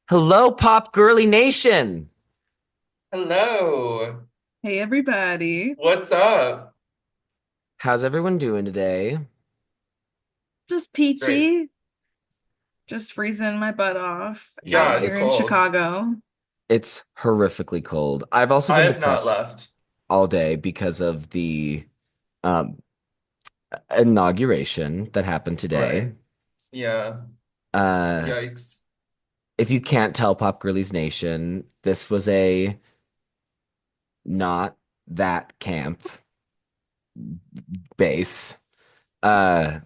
Hello, Pop Girly Nation. Hello. Hey everybody. What's up? How's everyone doing today? Just Great. peachy, just freezing my butt off Yeah, out Yeah, it's here in it's cold. Chicago. it's horrifically cold. I've also I been have not depressed left. all day because of the um inauguration that happened today. Right. Yeah. Uh, Yikes. if you can't tell, Pop Girlies Nation, this was a not that camp base. Uh,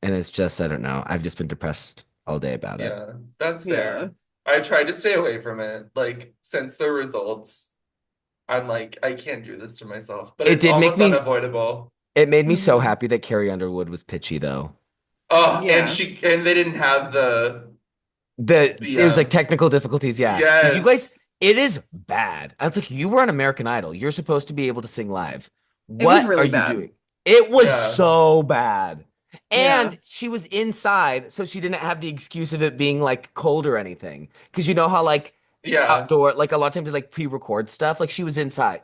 and it's just I don't know. I've just been depressed all day about it. Yeah, that's Yeah. fair. I tried to stay away from it. Like, since the results, I'm like, I can't do this to myself, but It it's did make almost me. unavoidable. It made me so hmm happy that Carrie Underwood was pitchy though. Oh, and Yeah. they didn't have the It was like technical difficulties, yeah. Did you guys yes. it is bad. I was like, you were on American Idol. You're supposed to be able to sing live. It was What are really you bad. doing? It was Yeah. so bad. Yeah. And she was inside, so she didn't have the excuse of it being like cold or anything. Because you know how like Yeah. outdoor, like a lot of times they like pre-record stuff. Like she was inside.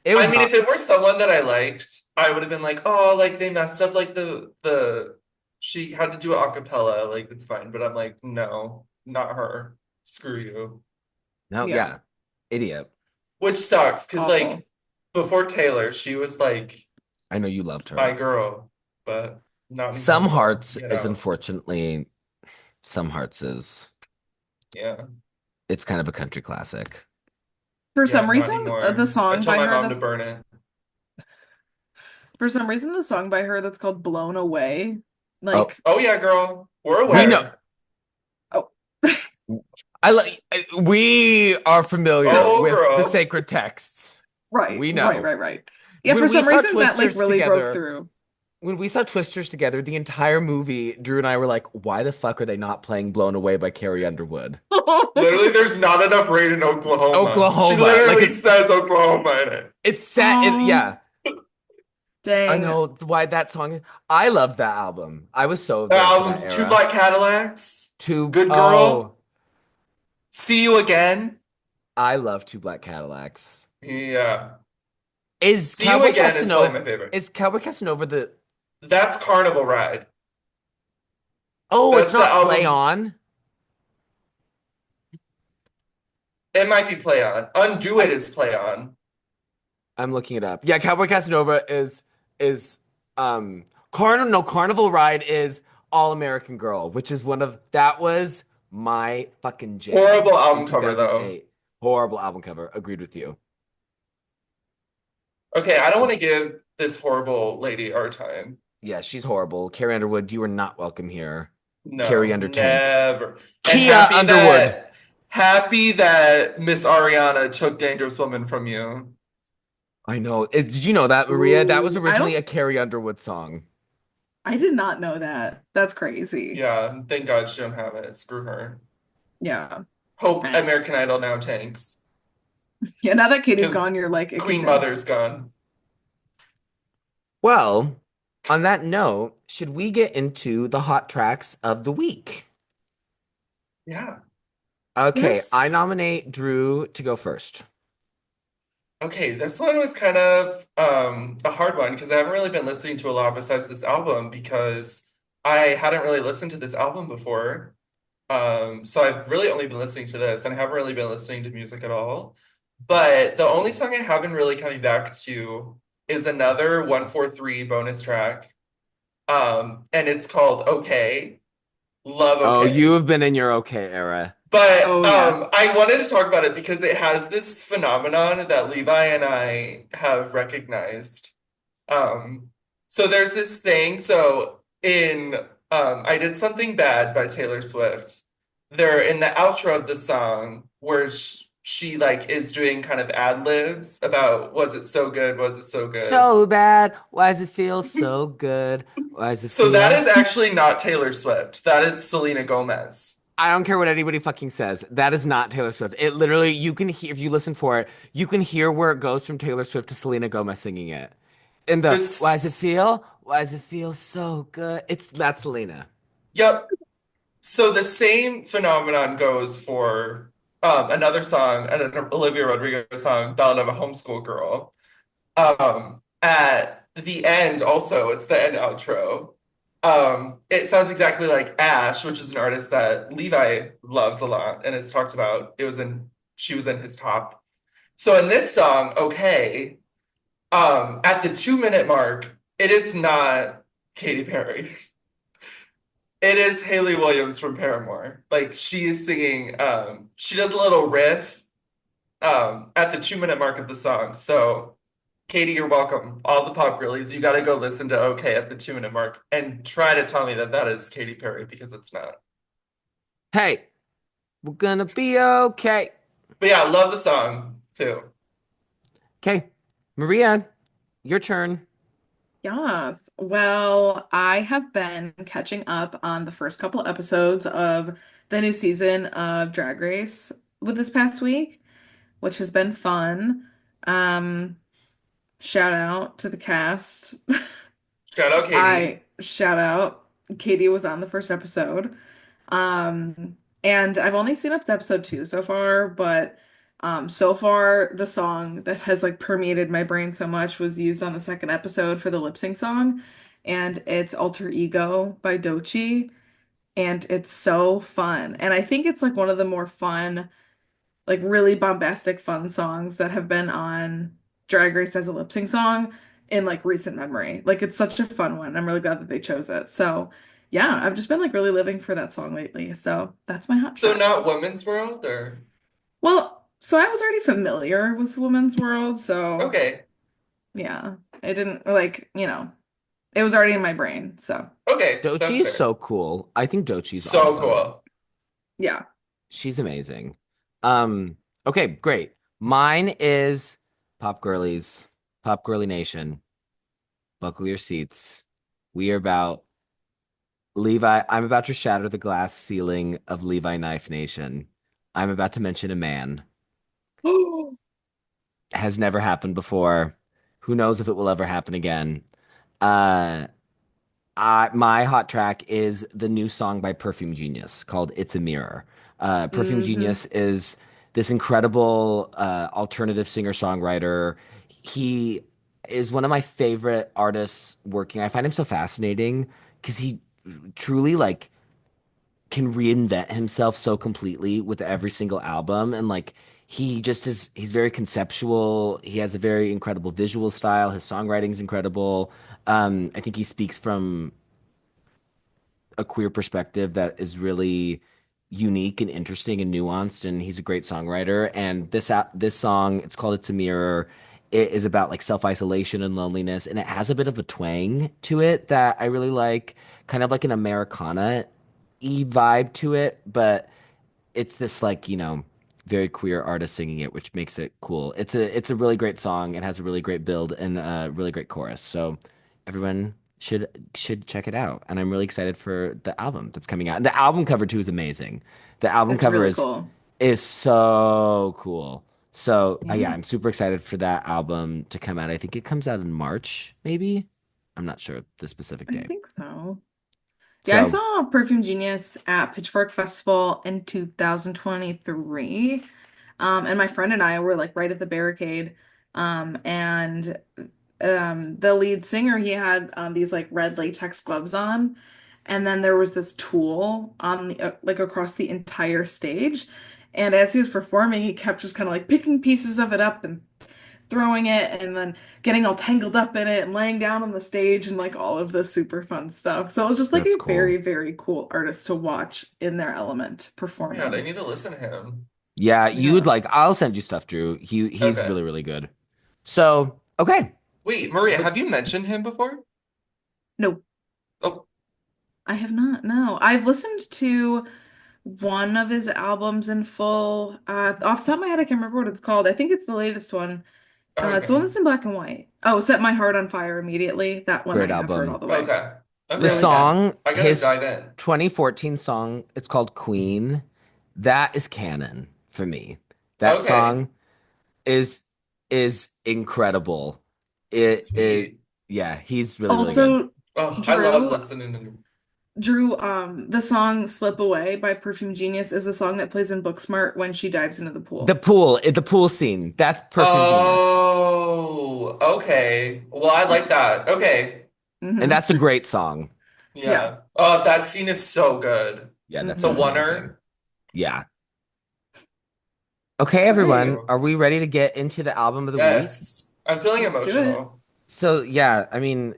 It I was mean, not if it were someone that I liked, I would have been like, oh, like they messed up like the she had to do it a cappella, like it's fine. But I'm like, no, not her. Screw you. no, Yeah. yeah. Idiot. Which sucks because Awful. like before Taylor, she was like I know you loved my her. girl, but not Some anymore, girl. hearts Get is out. unfortunately some hearts is Yeah. it's kind of a country classic. For Yeah, some not reason, the anymore. I song told by my her mom to that's burn it. for some reason the song by her that's called Blown Away. Oh, Like, Oh yeah, girl. We're we know. aware. oh, I like. We are familiar Oh with the girl. sacred texts. right, We right, know. right, right. Yeah, When for we some saw reason that like Twisters really broke together, through. the entire movie, Drew and I were like, "Why the fuck are they not playing "Blown Away" by Carrie Underwood"? Literally, there's not enough rain in Oklahoma. She Oklahoma, like literally says Oklahoma in it. it's set. Oh, Yeah, I dang. know why that song. I love that album. I was so there for that Two era. Black Cadillacs. Two Good oh, Girl. See You Again. I love Two Black Cadillacs. Yeah. Is See You Cowboy Again is probably Casanova? my favorite. Is Cowboy Casanova the? That's Carnival Ride. Oh, it's That's the not Play album. On. It might be Play On. Undo It I is Play On. I'm looking it up. Yeah, Cowboy Casanova is Carnival Ride is All American Girl, which is one of that was my fucking jam Horrible in album cover though. 2008. Horrible album cover. Agreed with you. Okay, I don't want to give this horrible lady our time. Yeah, she's horrible. Carrie Underwood, you are not welcome here. Carrie No, Under Tank. never. And Kia Underwood. happy that Miss Ariana took Dangerous Woman from you. I know. Did you know that, Maria? That was Ooh, originally a Carrie Underwood song. I did not know that. That's crazy. Yeah, thank God she don't have it. Screw her. Yeah. Hope Dang. American Idol now tanks Yeah, now that Katie's because gone, you're like, it could Queen tank. Mother's gone. Well, on that note, should we get into the hot tracks of the week? Yeah. Okay, I Yes. nominate Drew to go first. Okay, this one was kind of a hard one because I haven't really been listening to a lot besides this album because I hadn't really listened to this album before. So I've really only been listening to this and I haven't really been listening to music at all. But the only song I have been really coming back to is another 143 bonus track. And it's called Okay. Love Oh, you Okay. have been in your okay era. But Oh yeah. I wanted to talk about it because it has this phenomenon that Levi and I have recognized. Um, so there's this thing. So in I Did Something Bad by Taylor Swift, there in the outro of the song where she like is doing kind of ad libs about was it so good, was it so good? So bad. Why does it feel so good? Why does it So that feel? is actually not Taylor Swift. That is Selena Gomez. I don't care what anybody fucking says. That is not Taylor Swift. It literally, you can hear, if you listen for it, you can hear where it goes from Taylor Swift to Selena Gomez singing it. In the, why does it This, feel? Why does it feel so good? That's Selena. yep. So the same phenomenon goes for another song, an Olivia Rodrigo song, Ballad of a Homeschool Girl. At the end, also, it's the end outro. It sounds exactly like Ash, which is an artist that Levi loves a lot and has talked about. She was in his top. So in this song, okay, at the 2 minute mark, it is not Katy Perry. It is Hayley Williams from Paramore. Like she is singing, she does a little riff at the 2 minute mark of the song. So Katie, you're welcome. All the pop girlies, you got to go listen to OK at the 2 minute mark and try to tell me that that is Katy Perry because it's not. Hey, we're gonna be okay. But yeah, I love the song too. Okay, Maria, your turn. Yes. Well, I have been catching up on the first couple episodes of the new season of Drag Race with this past week, which has been fun. Um, Shout out to the cast. Shout out Katie. I shout out Katie was on the first episode. Um, and I've only seen up to episode 2 so far, but so far the song that has like permeated my brain so much was used on the second episode for the lip sync song, and it's Alter Ego by Doechii, and it's so fun. And I think it's like one of the more fun, like really bombastic fun songs that have been on Drag Race as a lip sync song in like recent memory. Like it's such a fun one. I'm really glad that they chose it. So yeah, I've just been like really living for that song lately. So that's my hot So track. not Women's World or Well, so I was already familiar with Women's World, so okay. yeah, it didn't like, it was already in my brain. So Okay, Dochi that's is fair. so cool. I think Dochi's So awesome. cool. yeah. She's amazing. Um, okay, great. Mine is Pop Girlies, Pop Girly Nation. Buckle your seats. We are about Levi. I'm about to shatter the glass ceiling of Levi Knife Nation. I'm about to mention a man. Has never happened before. Who knows if it will ever happen again? Uh, my hot track is the new song by Perfume Genius called "It's a Mirror." Perfume Hmm. Genius is this incredible alternative singer-songwriter. He is one of my favorite artists working. I find him so fascinating because he truly like can reinvent himself so completely with every single album, and like he just is he's very conceptual. He has a very incredible visual style. His songwriting's incredible. I think he speaks from a queer perspective that is really unique and interesting and nuanced, and he's a great songwriter. And this song, it's called "It's a Mirror." It is about like self-isolation and loneliness, and it has a bit of a twang to it that I really like, kind of like an Americana-y vibe to it, but it's this like, very queer artist singing it, which makes it cool. It's a really great song. It has a really great build and a really great chorus. So everyone should check it out. And I'm really excited for the album that's coming out. And the album cover too is amazing. The album It's cover really is cool. is so cool. So yeah, Yeah, I'm super excited for that album to come out. I think it comes out in March, maybe. I'm not sure the specific I date. think so. Yeah, I So saw Perfume Genius at Pitchfork Festival in 2023. And my friend and I were like right at the barricade. And the lead singer, he had these like red latex gloves on. And then there was this tool on the like across the entire stage. And as he was performing, he kept just kind of like picking pieces of it up and throwing it and then getting all tangled up in it and laying down on the stage and like all of the super fun stuff. So it was just like that's a cool. very, very cool artist to watch in their element Man, I performing. need to listen to him. Yeah, you'd Yeah. like I'll send you stuff, Drew. He's Okay. really, really good. So, okay. Wait, Maria, Look, have you mentioned him before? No, Oh, I have not. No, I've listened to one of his albums in full. Off the top of my head, I can't remember what it's called. I think it's the latest one. It's the one okay. that's in black and white. Oh, Set My Heart on Fire Immediately. That one I great have heard all album. the way. Okay. The Really Okay. good. song, I gotta his dive in. 2014 song, it's called Queen. That is canon for me. That Okay. song is is incredible. It Sweet. yeah, he's really, really good. Also, Oh, I love Drew, listening to Drew, the song Slip Away by Perfume Genius is the song that plays in Booksmart when she dives into the pool. The pool scene. That's Perfume Genius. Oh, okay. Well, I like that. Okay. And Hmm. that's a great song. Yeah. Yeah. Oh, that scene is so good. Yeah, that The Hmm. scene's amazing. oneer. Yeah. Okay, everyone, Okay. are we ready to get into the album of the week? Yes. I'm feeling Let's do it. emotional. So, yeah, I mean,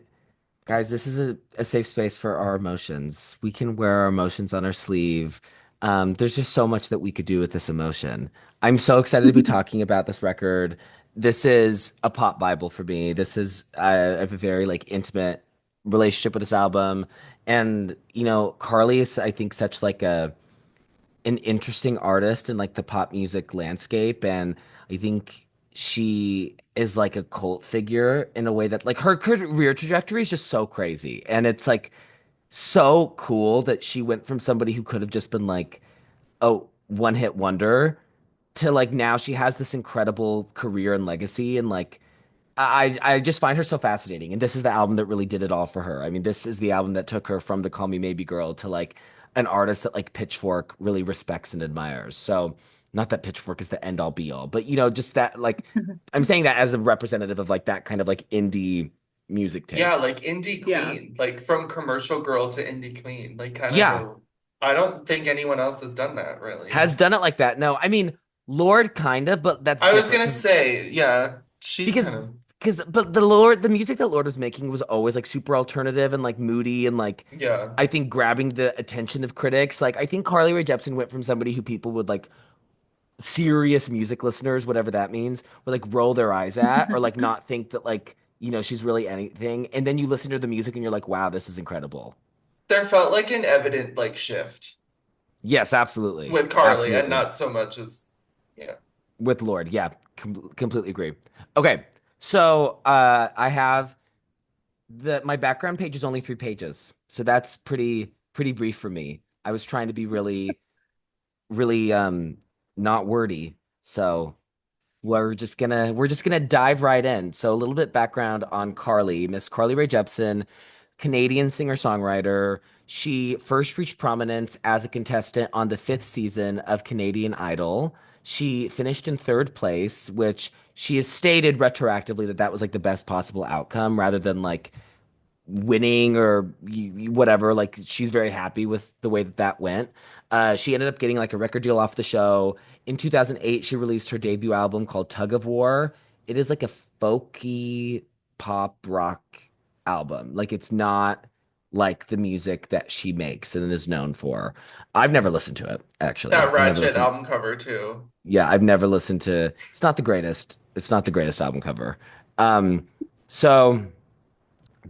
guys, this is a safe space for our emotions. We can wear our emotions on our sleeve. There's just so much that we could do with this emotion. I'm so excited to be talking about this record. This is a pop Bible for me. This is I have a very like intimate relationship with this album, and Carly is I think such like a an interesting artist in like the pop music landscape, and I think she is like a cult figure in a way that like her career trajectory is just so crazy, and it's like so cool that she went from somebody who could have just been like a one hit wonder to like now she has this incredible career and legacy, and like I just find her so fascinating. And this is the album that really did it all for her. I mean, this is the album that took her from the Call Me Maybe girl to like an artist that like Pitchfork really respects and admires. So, not that Pitchfork is the end all be all, but just that like I'm saying that as a representative of like that kind of like indie music Yeah, taste. like indie Yeah. queen, like from commercial girl to indie queen, like kind of Yeah, a. I don't think anyone else has done that really. has done it like that. No, I mean, Lord kind of, but that's I was different gonna because say, yeah, she because kind of, but the music that Lord was making was always like super alternative and like moody and like yeah. I think grabbing the attention of critics. Like I think Carly Rae Jepsen went from somebody who people would like serious music listeners, whatever that means, would like roll their eyes at or like not think that like she's really anything. And then you listen to the music and you're like, wow, this is incredible. There felt like an evident like shift Yes, absolutely, with Carly, and absolutely. not so much as, yeah. With Lord, yeah, completely agree. Okay, so I have the my background page is only 3 pages, so that's pretty brief for me. I was trying to be really not wordy, so we're just gonna dive right in. So a little bit background on Carly, Miss Carly Rae Jepsen, Canadian singer-songwriter. She first reached prominence as a contestant on the fifth season of Canadian Idol. She finished in third place, which she has stated retroactively that that was like the best possible outcome rather than like winning or whatever. Like she's very happy with the way that that went. She ended up getting like a record deal off the show. In 2008, she released her debut album called Tug of War. It is like a folky pop rock album. Like it's not like the music that she makes and is known for. I've never listened to it, actually. That I've never Ratchet listened. album cover too. Yeah, I've never listened to. It's not the greatest. It's not the greatest album cover. So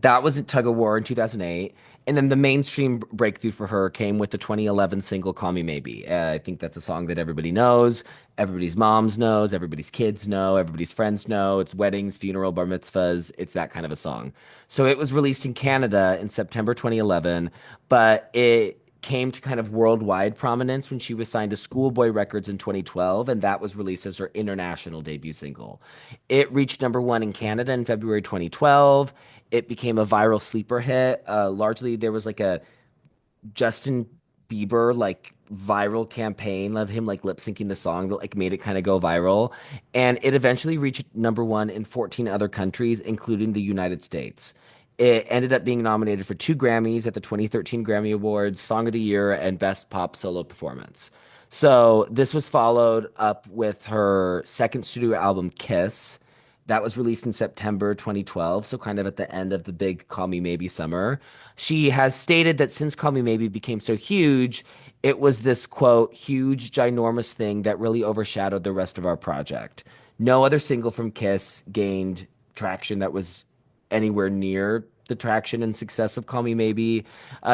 that was Tug of War in 2008. And then the mainstream breakthrough for her came with the 2011 single Call Me Maybe. I think that's a song that everybody knows, everybody's moms knows, everybody's kids know, everybody's friends know. It's weddings, funeral, bar mitzvahs. It's that kind of a song. So it was released in Canada in September 2011, but it came to kind of worldwide prominence when she was signed to Schoolboy Records in 2012, and that was released as her international debut single. It reached number one in Canada in February 2012. It became a viral sleeper hit. Largely, there was like a Justin Bieber like viral campaign of him like lip syncing the song that like made it kind of go viral, and it eventually reached number one in 14 other countries, including the United States. It ended up being nominated for 2 Grammys at the 2013 Grammy Awards, Song of the Year, and Best Pop Solo Performance. So this was followed up with her second studio album, Kiss. That was released in September 2012, so kind of at the end of the big Call Me Maybe summer. She has stated that since Call Me Maybe became so huge, it was this quote, huge, ginormous thing that really overshadowed the rest of our project. No other single from Kiss gained traction that was anywhere near the traction and success of Call Me Maybe.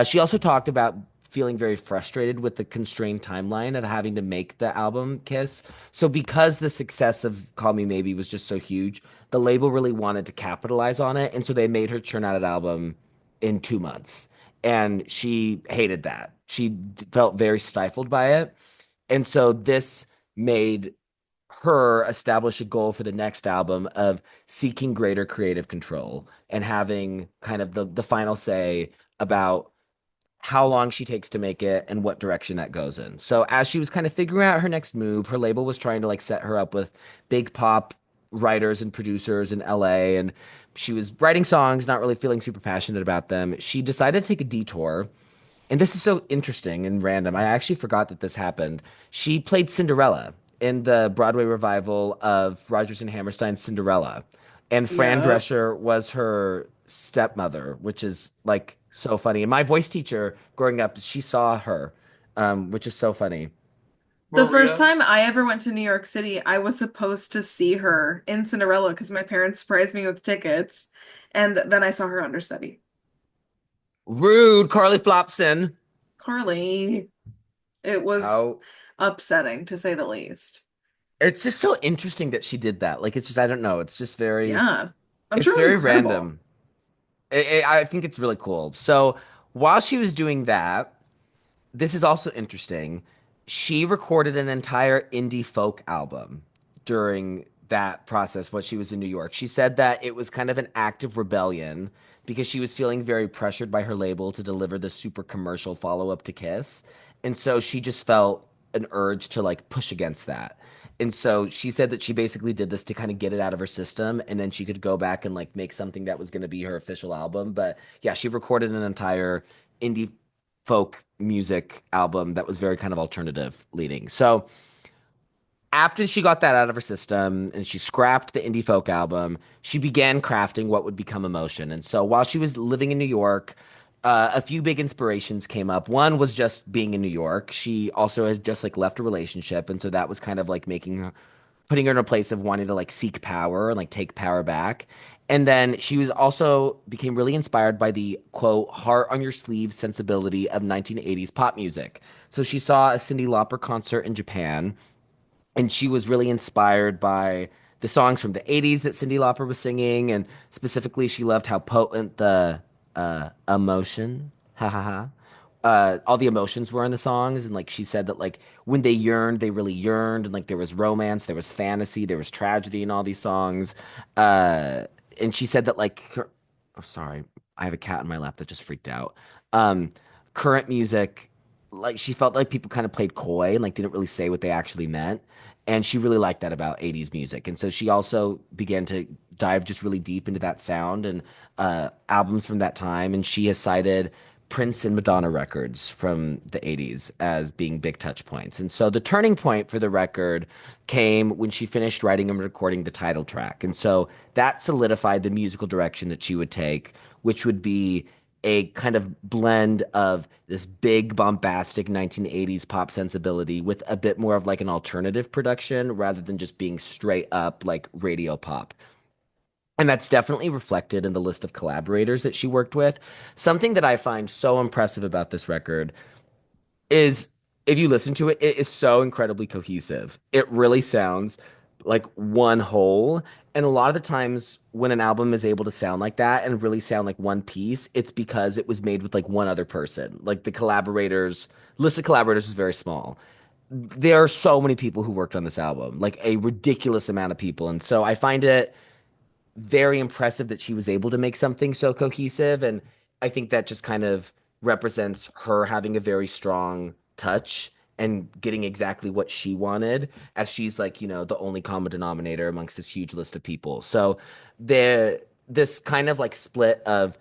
She also talked about feeling very frustrated with the constrained timeline of having to make the album Kiss. So because the success of Call Me Maybe was just so huge, the label really wanted to capitalize on it, and so they made her churn out an album in 2 months. And she hated that. She felt very stifled by it. And so this made her establish a goal for the next album of seeking greater creative control and having kind of the final say about how long she takes to make it and what direction that goes in. So as she was kind of figuring out her next move, her label was trying to like set her up with big pop writers and producers in LA, and she was writing songs, not really feeling super passionate about them. She decided to take a detour, and this is so interesting and random. I actually forgot that this happened. She played Cinderella in the Broadway revival of Rodgers and Hammerstein's Cinderella. And Fran Yep. Drescher was her stepmother, which is like so funny. And my voice teacher growing up, she saw her, which is so funny. The For first real? time I ever went to New York City, I was supposed to see her in Cinderella because my parents surprised me with tickets, and then I saw her understudy. Rude, Carly Flopson. Carly. It was How upsetting to say the least. it's just so interesting that she did that. Like it's just I don't know. Yeah. I'm It's sure it was very incredible. random. I think it's really cool. So while she was doing that, this is also interesting. She recorded an entire indie folk album during that process when she was in New York. She said that it was kind of an act of rebellion because she was feeling very pressured by her label to deliver the super commercial follow-up to Kiss. And so she just felt an urge to like push against that. And so she said that she basically did this to kind of get it out of her system and then she could go back and like make something that was going to be her official album. But yeah, she recorded an entire indie folk music album that was very kind of alternative leading. So after she got that out of her system and she scrapped the indie folk album, she began crafting what would become Emotion. And so while she was living in New York, a few big inspirations came up. One was just being in New York. She also had just like left a relationship, and so that was kind of like making her, putting her in a place of wanting to like seek power and like take power back. And then she was also became really inspired by the quote heart on your sleeve sensibility of 1980s pop music. So she saw a Cyndi Lauper concert in Japan and she was really inspired by the songs from the 80s that Cyndi Lauper was singing, and specifically she loved how potent the emotion ha ha ha all the emotions were in the songs. And like she said that like when they yearned they really yearned, and like there was romance, there was fantasy, there was tragedy in all these songs. uh and she said that like oh sorry, I have a cat in my lap that just freaked out. um Current music, like she felt like people kind of played coy and like didn't really say what they actually meant, and she really liked that about 80s music. And so she also began to dive just really deep into that sound and albums from that time. And she has cited Prince and Madonna records from the 80s as being big touch points. And so the turning point for the record came when she finished writing and recording the title track. And so that solidified the musical direction that she would take, which would be a kind of blend of this big bombastic 1980s pop sensibility with a bit more of like an alternative production rather than just being straight up like radio pop. And that's definitely reflected in the list of collaborators that she worked with. Something that I find so impressive about this record is if you listen to it, it is so incredibly cohesive. It really sounds like one whole. And a lot of the times when an album is able to sound like that and really sound like one piece, it's because it was made with like one other person. Like the collaborators, list of collaborators is very small. There are so many people who worked on this album, like a ridiculous amount of people. And so I find it very impressive that she was able to make something so cohesive. And I think that just kind of represents her having a very strong touch and getting exactly what she wanted, as she's like, you know, the only common denominator amongst this huge list of people. So this kind of like split of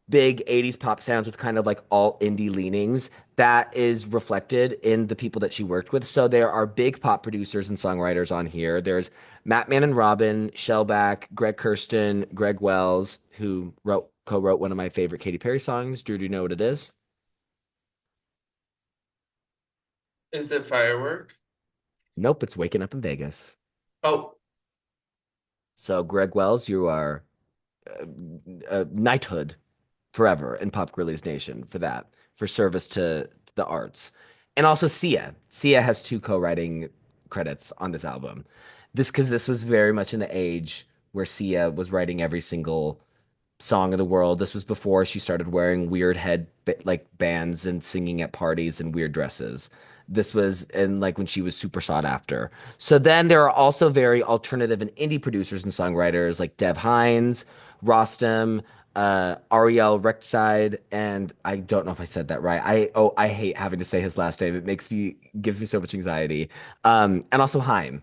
big 80s pop sounds with kind of like all indie leanings that is reflected in the people that she worked with. So there are big pop producers and songwriters on here. There's Matt Man and Robin, Shellback, Greg Kirsten, Greg Wells, who co-wrote one of my favorite Katy Perry songs. Drew, do you know what it is? Is it Firework? Nope, it's Waking Up in Vegas. Oh, So Greg Wells, you are knighthood forever in Pop Girlies Nation for that, for service to the arts. And also Sia. Sia has two co-writing credits on this album. Because this was very much in the age where Sia was writing every single song of the world. This was before she started wearing weird like bands and singing at parties in weird dresses. This was in like when she was super sought after. So then there are also very alternative and indie producers and songwriters like Dev Hynes, Rostam, Ariel Rechtside, and I don't know if I said that right. I hate having to say his last name. It makes me gives me so much anxiety. And also Haim,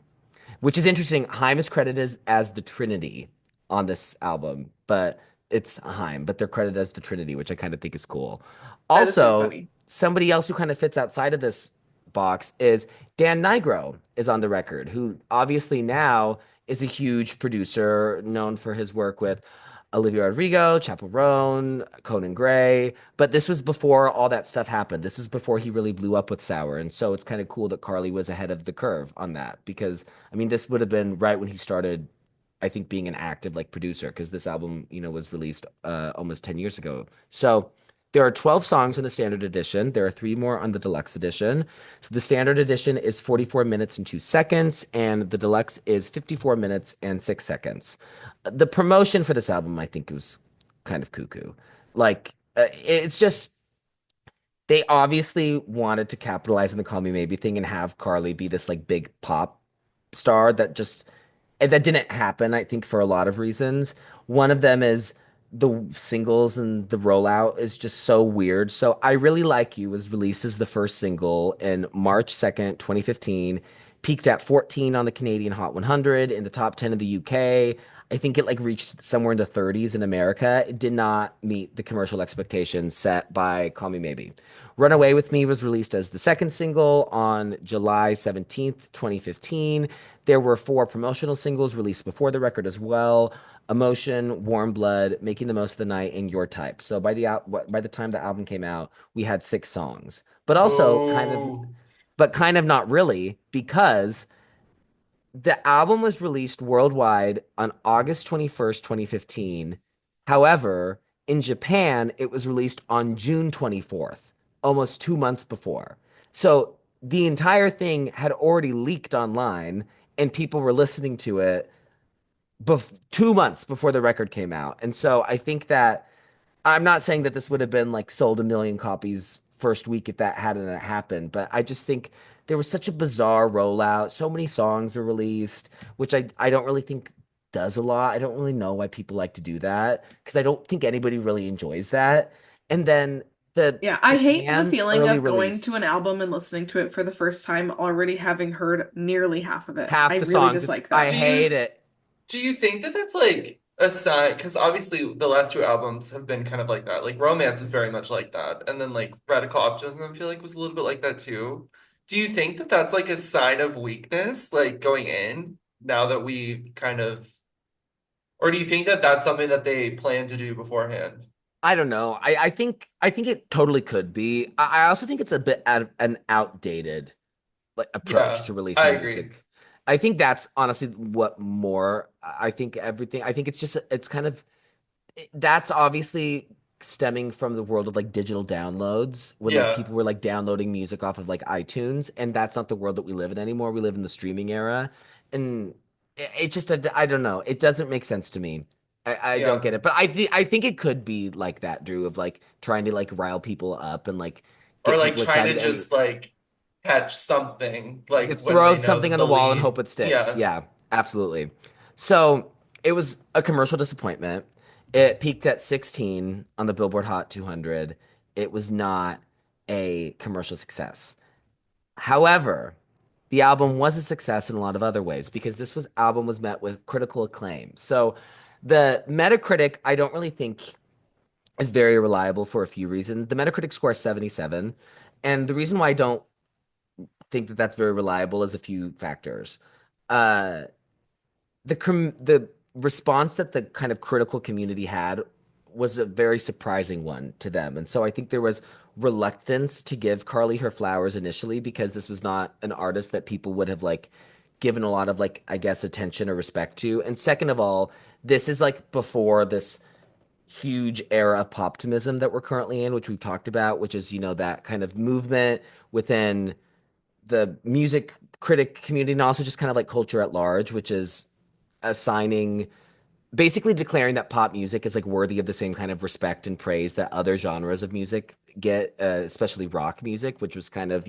which is interesting. Haim is credited as the Trinity on this album, but it's Haim, but they're credited as the Trinity, which I kind of think is cool. That is so Also, funny. somebody else who kind of fits outside of this box is Dan Nigro is on the record, who obviously now is a huge producer known for his work with Olivia Rodrigo, Chappell Roan, Conan Gray. But this was before all that stuff happened. This was before he really blew up with Sour. And so it's kind of cool that Carly was ahead of the curve on that because, I mean, this would have been right when he started, I think, being an active like producer because this album, was released almost 10 years ago. So there are 12 songs in the standard edition. There are three more on the deluxe edition. So the standard edition is 44 minutes and 2 seconds, and the deluxe is 54 minutes and 6 seconds. The promotion for this album, I think, was kind of cuckoo. Like, it's just they obviously wanted to capitalize on the Call Me Maybe thing and have Carly be this like big pop star that didn't happen, I think, for a lot of reasons. One of them is the singles and the rollout is just so weird. So I Really Like You was released as the first single in March 2nd, 2015, peaked at 14 on the Canadian Hot 100, in the top 10 of the UK. I think it like reached somewhere in the 30s in America. It did not meet the commercial expectations set by Call Me Maybe. Runaway with Me was released as the second single on July 17th, 2015. There were four promotional singles released before the record as well: Emotion, Warm Blood, Making the Most of the Night, and Your Type. So by the time the album came out, we had six songs. Boo. But kind of not really, because the album was released worldwide on August 21st, 2015. However, in Japan, it was released on June 24th, almost 2 months before. So the entire thing had already leaked online, and people were listening to it 2 months before the record came out. And so I think that I'm not saying that this would have been like sold a million copies first week if that hadn't happened, but I just think there was such a bizarre rollout. So many songs were released, which I don't really think does a lot. I don't really know why people like to do that because I don't think anybody really enjoys that. And then the Yeah, I hate the Japan feeling early of going to release, an album and listening to it for the first time, already having heard nearly half of it. I half the really songs, it's dislike I Do that. you hate it. do you think that that's like a sign? Because obviously the last two albums have been kind of like that. Like Romance is very much like that, and then like Radical Optimism, I feel like was a little bit like that too. Do you think that that's like a sign of weakness, like going in now that we kind of, or do you think that that's something that they plan to do beforehand? I don't know. I think it totally could be. I also think it's a bit an outdated like approach Yeah, to I releasing agree. music. I think that's honestly what more I think everything. I think it's kind of that's obviously stemming from the world of like digital downloads when like Yeah, people were like downloading music off of like iTunes, and that's not the world that we live in anymore. We live in the streaming era, and it just I don't know. It doesn't make sense to me. I don't yeah. get it, but I think it could be like that, Drew, of like trying to like rile people up and like Or get like people trying to excited and just like catch something like when throw they know something that on the the wall and hope lead. it sticks. Yeah. Yeah, absolutely. So it was a commercial disappointment. It peaked at 16 on the Billboard Hot 200. It was not a commercial success. However, the album was a success in a lot of other ways because this was album was met with critical acclaim. So the Metacritic, I don't really think is very reliable for a few reasons. The Metacritic score is 77, and the reason why I don't think that that's very reliable is a few factors. Uh, the response that the kind of critical community had was a very surprising one to them, and so I think there was reluctance to give Carly her flowers initially because this was not an artist that people would have like given a lot of like I guess attention or respect to. And second of all, this is like before this huge era of poptimism that we're currently in, which we've talked about, which is that kind of movement within the music critic community and also just kind of like culture at large, which is assigning basically declaring that pop music is like worthy of the same kind of respect and praise that other genres of music get, especially rock music, which was kind of,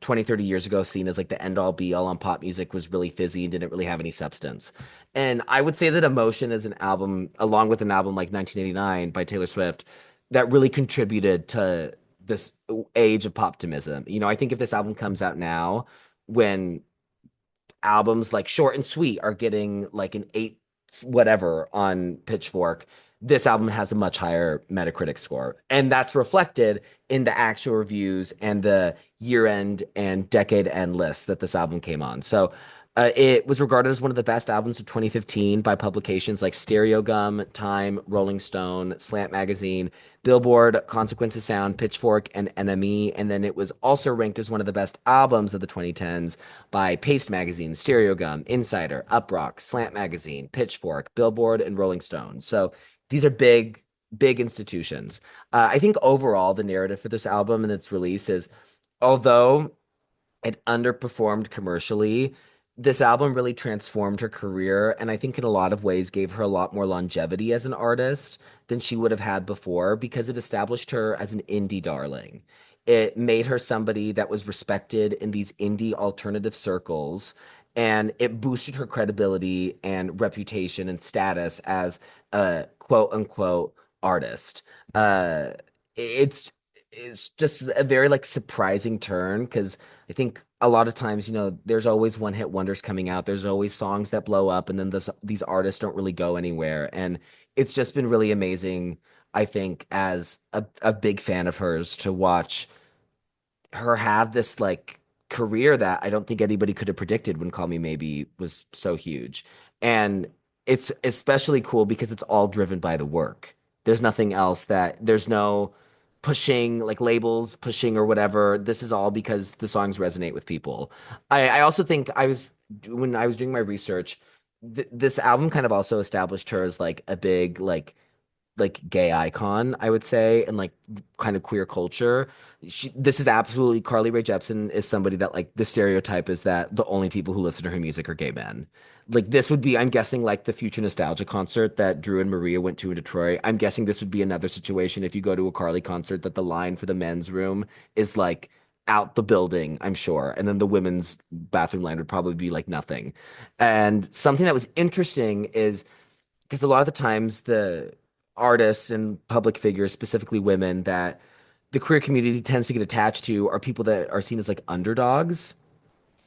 20, 30 years ago seen as like the end all be all on pop music, was really fizzy and didn't really have any substance. And I would say that Emotion is an album, along with an album like 1989 by Taylor Swift, that really contributed to this age of poptimism. I think if this album comes out now, when albums like Short and Sweet are getting like an eight whatever on Pitchfork, this album has a much higher Metacritic score. And that's reflected in the actual reviews and the year end and decade end lists that this album came on. So it was regarded as one of the best albums of 2015 by publications like Stereo Gum, Time, Rolling Stone, Slant Magazine, Billboard, Consequence of Sound, Pitchfork, and NME. And then it was also ranked as one of the best albums of the 2010s by Paste Magazine, Stereo Gum, Insider, Uprock, Slant Magazine, Pitchfork, Billboard, and Rolling Stone. So these are big, big institutions. I think overall, the narrative for this album and its release is, although it underperformed commercially, this album really transformed her career, and I think in a lot of ways gave her a lot more longevity as an artist than she would have had before, because it established her as an indie darling. It made her somebody that was respected in these indie alternative circles, and it boosted her credibility and reputation and status as a quote unquote artist. Uh, it's just a very like surprising turn, because I think a lot of times, there's always one hit wonders coming out. There's always songs that blow up, and then these artists don't really go anywhere. And it's just been really amazing, I think, as a big fan of hers, to watch her have this like career that I don't think anybody could have predicted when Call Me Maybe was so huge. And it's especially cool because it's all driven by the work. There's nothing else, there's no pushing, like labels pushing or whatever. This is all because the songs resonate with people. I also think when I was doing my research, this album kind of also established her as like a big like gay icon, I would say, and like kind of queer culture. This is absolutely, Carly Rae Jepsen is somebody that, like, the stereotype is that the only people who listen to her music are gay men. Like, this would be, I'm guessing, like the Future Nostalgia concert that Drew and Maria went to in Detroit. I'm guessing this would be another situation if you go to a Carly concert, that the line for the men's room is like out the building, I'm sure. And then the women's bathroom line would probably be like nothing. And something that was interesting is, because a lot of the times the artists and public figures, specifically women, that the queer community tends to get attached to are people that are seen as like underdogs.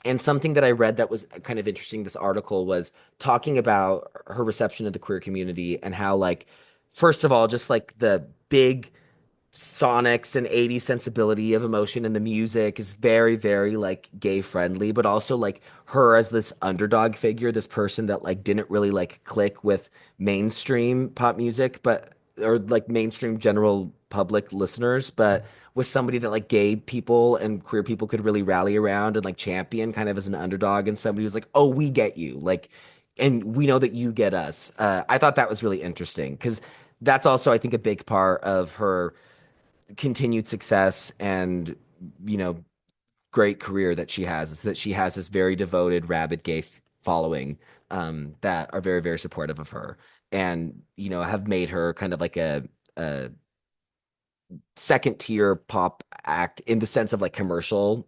And something that I read that was kind of interesting, this article was talking about her reception of the queer community, and how, like, first of all, just like the big sonics and 80s sensibility of Emotion and the music is very, very like gay friendly, but also like her as this underdog figure, this person that like didn't really like click with mainstream pop music, but or like mainstream general public listeners, but was somebody that like gay people and queer people could really rally around and like champion, kind of as an underdog, and somebody who's like, oh, we get you, like, and we know that you get us. I thought that was really interesting, because that's also, I think, a big part of her continued success and, you know great career that she has, is that she has this very devoted rabid gay following, that are very, very supportive of her, and have made her kind of like a second tier pop act, in the sense of like commercial,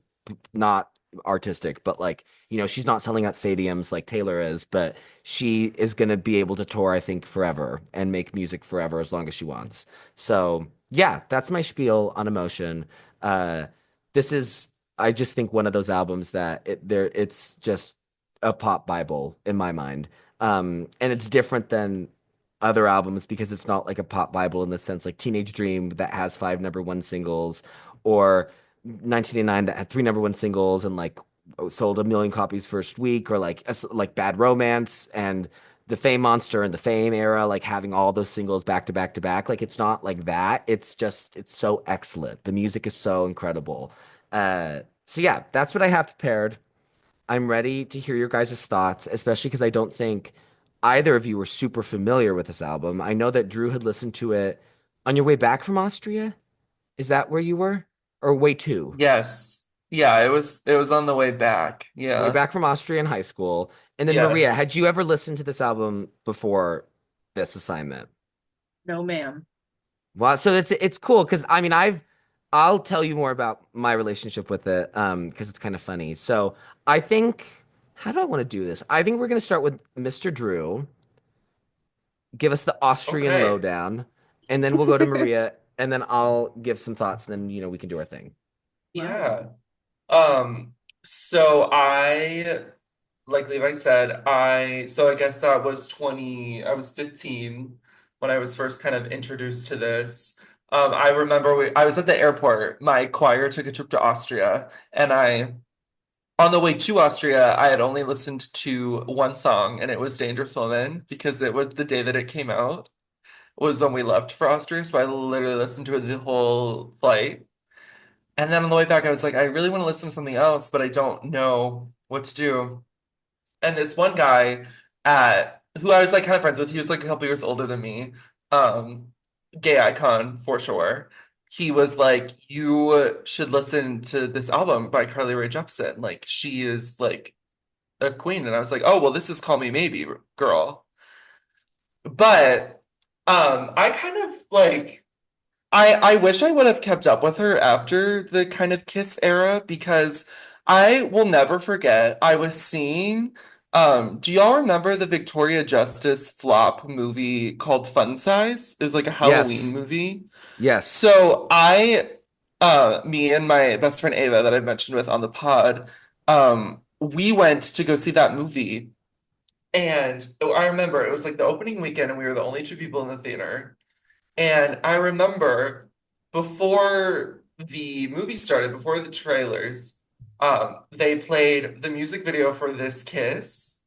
not artistic, but like, she's not selling out stadiums like Taylor is, but she is going to be able to tour, I think, forever and make music forever as long as she wants. So, yeah, that's my spiel on Emotion. Uh, this is, I just think, one of those albums that it's just a pop Bible in my mind. And it's different than other albums because it's not like a pop Bible in the sense like Teenage Dream that has five number one singles, or 1989 that had three number one singles and like sold a million copies first week, or like Bad Romance and the Fame Monster and the Fame era, like having all those singles back to back to back. Like, it's not like that. It's so excellent. The music is so incredible. So yeah, that's what I have prepared. I'm ready to hear your guys' thoughts, especially because I don't think either of you were super familiar with this album. I know that Drew had listened to it on your way back from Austria. Is that where you were? Or way to? Yes. Yeah, it was on the way back. Way Yeah. back from Austria in high school. And then Maria, Yes. had you ever listened to this album before this assignment? No, ma'am. Well, so it's cool because I mean, I'll tell you more about my relationship with it, because it's kind of funny. So I think, how do I want to do this? I think we're going to start with Mr. Drew, give us the Austrian Okay. lowdown, and then we'll go to Maria, and then I'll give some thoughts, and then, we can do our thing. Wow. Yeah. Um, so like Levi said, I guess that was 20, I was 15 when I was first kind of introduced to this. I remember I was at the airport. My choir took a trip to Austria, and on the way to Austria, I had only listened to one song, and it was Dangerous Woman because it was the day that it came out, was when we left for Austria. So I literally listened to it the whole flight. And then on the way back, I was like, I really want to listen to something else, but I don't know what to do. And this one guy at who I was like kind of friends with, he was like a couple years older than me, um, gay icon for sure. He was like, you should listen to this album by Carly Rae Jepsen. Like she is like a queen. And I was like, oh well, this is Call Me Maybe, girl. But I kind of like I wish I would have kept up with her after the kind of Kiss era because I will never forget I was seeing do y'all remember the Victoria Justice flop movie called Fun Size? It was like a Halloween Yes. movie. Yes. So me and my best friend Ava that I've mentioned with on the pod, we went to go see that movie. And I remember it was like the opening weekend and we were the only two people in the theater. And I remember before the movie started, before the trailers, they played the music video for This Kiss.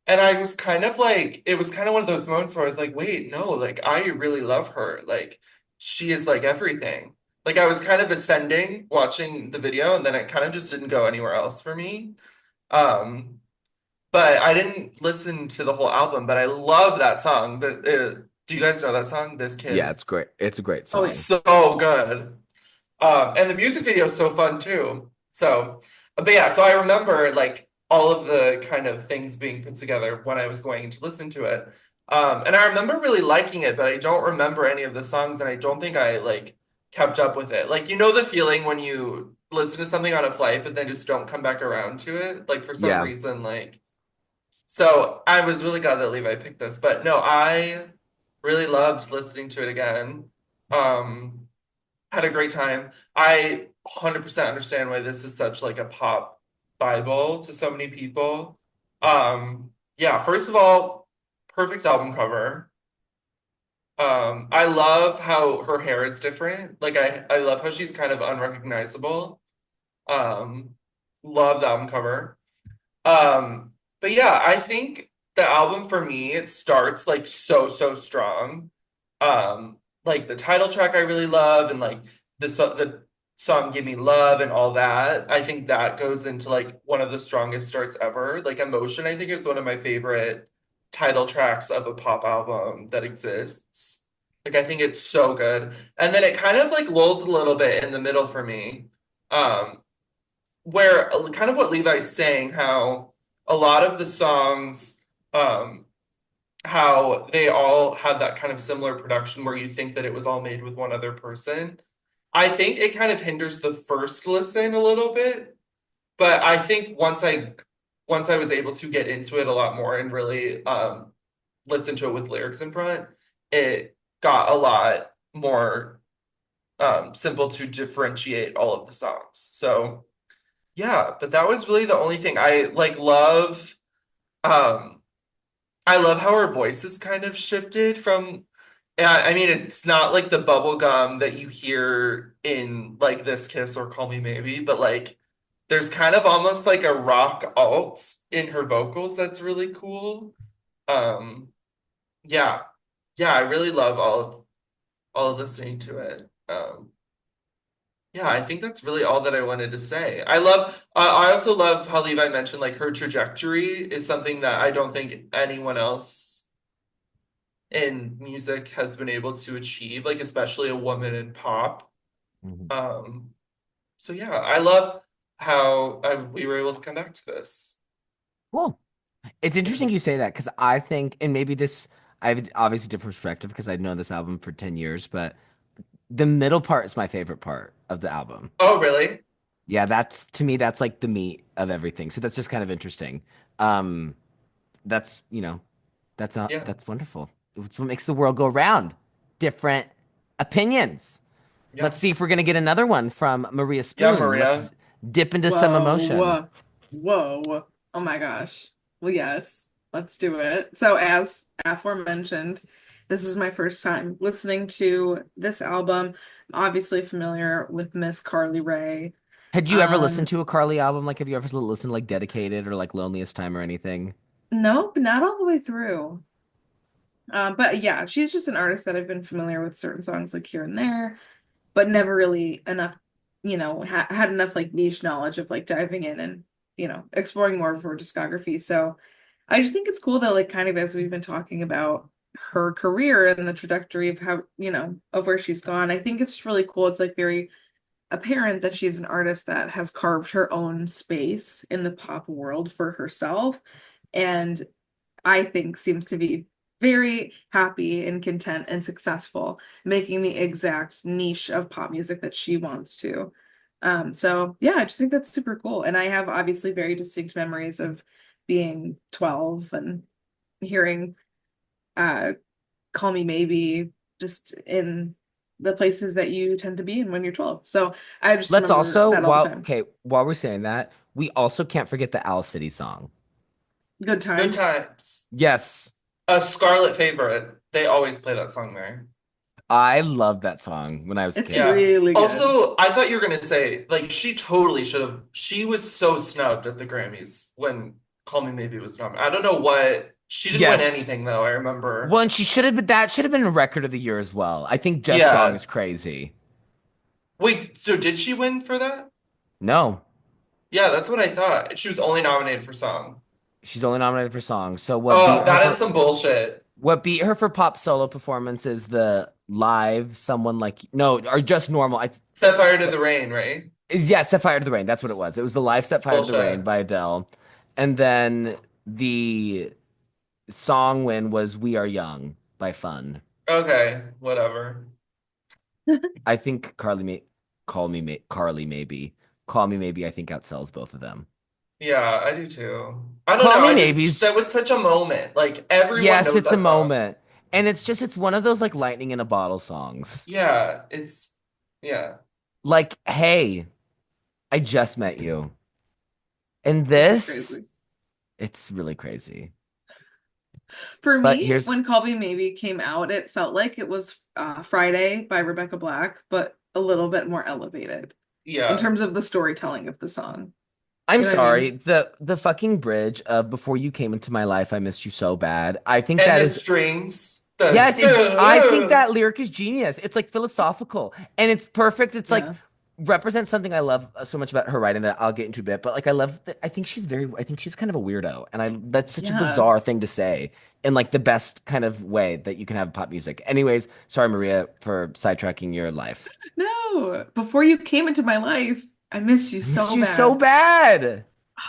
And I was kind of like, it was kind of one of those moments where I was like, wait, no, like I really love her. Like she is like everything. Like I was kind of ascending watching the video, and then it kind of just didn't go anywhere else for me. Um, but I didn't listen to the whole album, but I love that song. Do you guys know that song, This Yeah, it's Kiss? great. It's a great Oh yeah. song. So good. And the music video is so fun too. So, but yeah, so I remember like all of the kind of things being put together when I was going to listen to it. And I remember really liking it, but I don't remember any of the songs, and I don't think I like kept up with it. Like, you know, the feeling when you listen to something on a flight, but then just don't come back around to it, like for some Yeah. reason, like so I was really glad that Levi picked this, but no, I really loved listening to it again. Um, had a great time. I 100% understand why this is such like a pop Bible to so many people. Yeah, first of all, perfect album cover. I love how her hair is different. Like I love how she's kind of unrecognizable. Um, love the album cover. Um, but yeah, I think the album for me, it starts like so strong. Like the title track I really love, and like the song Give Me Love and all that. I think that goes into like one of the strongest starts ever. Like Emotion, I think is one of my favorite title tracks of a pop album that exists. Like I think it's so good. And then it kind of like lulls a little bit in the middle for me. Um, where kind of what Levi's saying, how a lot of the songs, um, how they all had that kind of similar production where you think that it was all made with one other person. I think it kind of hinders the first listen a little bit, but I think once I was able to get into it a lot more and really listen to it with lyrics in front, it got a lot more simple to differentiate all of the songs. So yeah, but that was really the only thing. Um I love how her voice has kind of shifted from I mean it's not like the bubble gum that you hear in like This Kiss or Call Me Maybe, but like there's kind of almost like a rock alt in her vocals that's really cool. Um yeah. Yeah, I really love all of listening to it. Yeah, I think that's really all that I wanted to say. I also love how Levi mentioned like her trajectory is something that I don't think anyone else in music has been able to achieve, like especially a woman in pop. Mhm. Um, so yeah, I love how we were able to come back to this. Cool. It's Yeah. interesting you say that because I think, and maybe this, I have obviously different perspective because I've known this album for 10 years, but The middle part is my favorite part of the album. Oh, really? Yeah, that's to me, that's like the meat of everything. So that's just kind of interesting. Um, that's, Yeah. that's wonderful. It's what makes the world go round. Different opinions. Yeah. Let's see if we're gonna get another one from Maria Yeah, Spoon. Let's Maria. dip into some emotion. Whoa. Whoa. Oh my gosh. Well, yes, let's do it. So, as aforementioned, this is my first time listening to this album. I'm obviously familiar with Miss Carly Rae. Had you ever listened Um, to a Carly album? Like, have you ever listened to like Dedicated or like Loneliest Time or anything? nope, not all the way through. But yeah, she's just an artist that I've been familiar with certain songs like here and there, but never really enough, ha had enough like niche knowledge of like diving in and, exploring more of her discography. So I just think it's cool that like kind of as we've been talking about her career and the trajectory of how, of where she's gone, I think it's just really cool. It's like very apparent that she's an artist that has carved her own space in the pop world for herself. And I think seems to be very happy and content and successful, making the exact niche of pop music that she wants to. So yeah, I just think that's super cool. And I have obviously very distinct memories of being 12 and hearing uh Call Me Maybe just in the places that you tend to be in when you're 12. So I just Let's remember also, that all the time. while we're saying that, we also can't forget the Owl City song. Good Good times. times. Yes, A Scarlet favorite. They always play that song there. I loved that song when I was a It's kid. Yeah. really good. Also, I thought you were gonna say, like, she totally should have. She was so snubbed at the Grammys when Call Me Maybe was nominated. I don't know what. She didn't win Yes. anything though, I remember. Well, and she should have been that should have been a record of the year as well. I think Jeff's song Yeah. is crazy. Wait, so did she win for that? No, Yeah, that's what I thought. She was only nominated for song. she's only nominated for song. So Oh, that is some bullshit. what beat her for pop solo performance is the live someone like no or just normal. I Set Fire to the Rain, right? is yeah, Set Fire to the Rain. That's what it was. It was the live Set Fire to the Rain Bullshit. by Adele, and then the song win was We Are Young by Fun. Okay, whatever. I think Carly maybe Call Me Maybe I think outsells both of them. Yeah, I do too. I don't Call know. Me I just Maybe's that was such a moment. Like everyone yes, knows it's a that song. moment. And it's one of those like lightning in a bottle songs. Yeah, it's yeah. Like, hey, I just met you. And This is this, crazy. it's really crazy. For But me, here's when Call Me Maybe came out, it felt like it was Friday by Rebecca Black, but a little bit more elevated in Yeah. terms of the storytelling of the song. I'm You know what I sorry, mean? the fucking bridge of Before You Came Into My Life, I Missed You So Bad. I think And that the is strings, yes, it's I think the that lyric is genius. It's like philosophical and it's perfect. It's like Yeah. represents something I love so much about her writing that I'll get into a bit. But like I love that I think she's kind of a weirdo. And I that's such a Yeah. bizarre thing to say in like the best kind of way that you can have pop music. Anyways, sorry Maria for sidetracking your life. No, before you came into my life, I missed you I missed so you so bad. bad.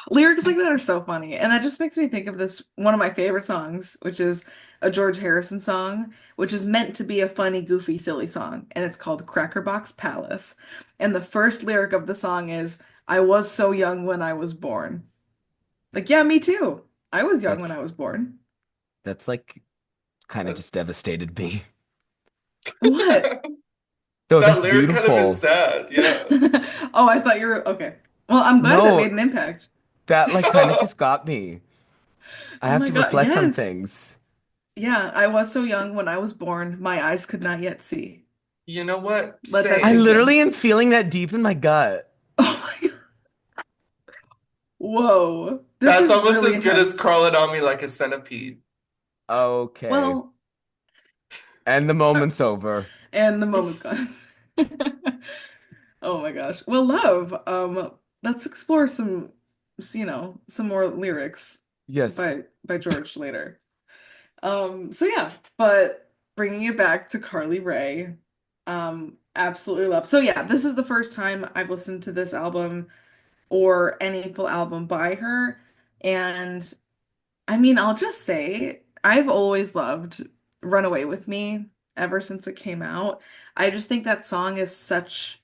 Lyrics like that are so funny. And that just makes me think of this one of my favorite songs, which is a George Harrison song, which is meant to be a funny, goofy, silly song. And it's called Crackerbox Palace. And the first lyric of the song is, I was so young when I was born. Like, yeah, me too. I was young when That's I was born. that's like kind of just devastated me. What? Though that that's lyric kind of is beautiful. sad. Yeah. Oh, I thought you were okay. Well, I'm glad that No, made an impact. that like kind of just got me. I Oh have my to God, reflect on yes. things. Yeah, I was so young when I was born, my eyes could not yet see. You know what? Let that I sink Same. in. literally am feeling that deep in my gut. Oh my God. Whoa. This That's is almost really as good as intense. crawling on me like a centipede. Okay. Well, And the moment's over. and the moment's gone. Oh my gosh. Well, love, let's explore some more lyrics Yes. by George later. So yeah, but bringing it back to Carly Rae, absolutely love. So yeah, this is the first time I've listened to this album or any full album by her. And I mean, I'll just say I've always loved Runaway with Me. ever since it came out. I just think that song is such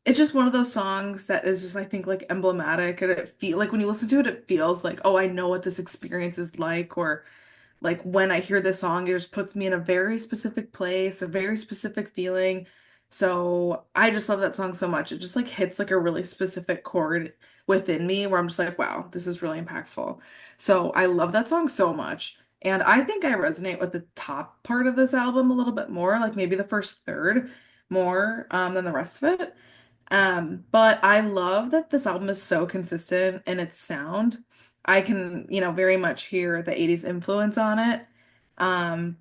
it's just one of those songs that is just I think like emblematic and it feel like when you listen to it it feels like, oh, I know what this experience is like or like when I hear this song, it just puts me in a very specific place, a very specific feeling. So I just love that song so much. It just like hits like a really specific chord within me where I'm just like, wow, this is really impactful. So I love that song so much. And I think I resonate with the top part of this album a little bit more, like maybe the first third more than the rest of it. But I love that this album is so consistent in its sound. I can, very much hear the 80s influence on it.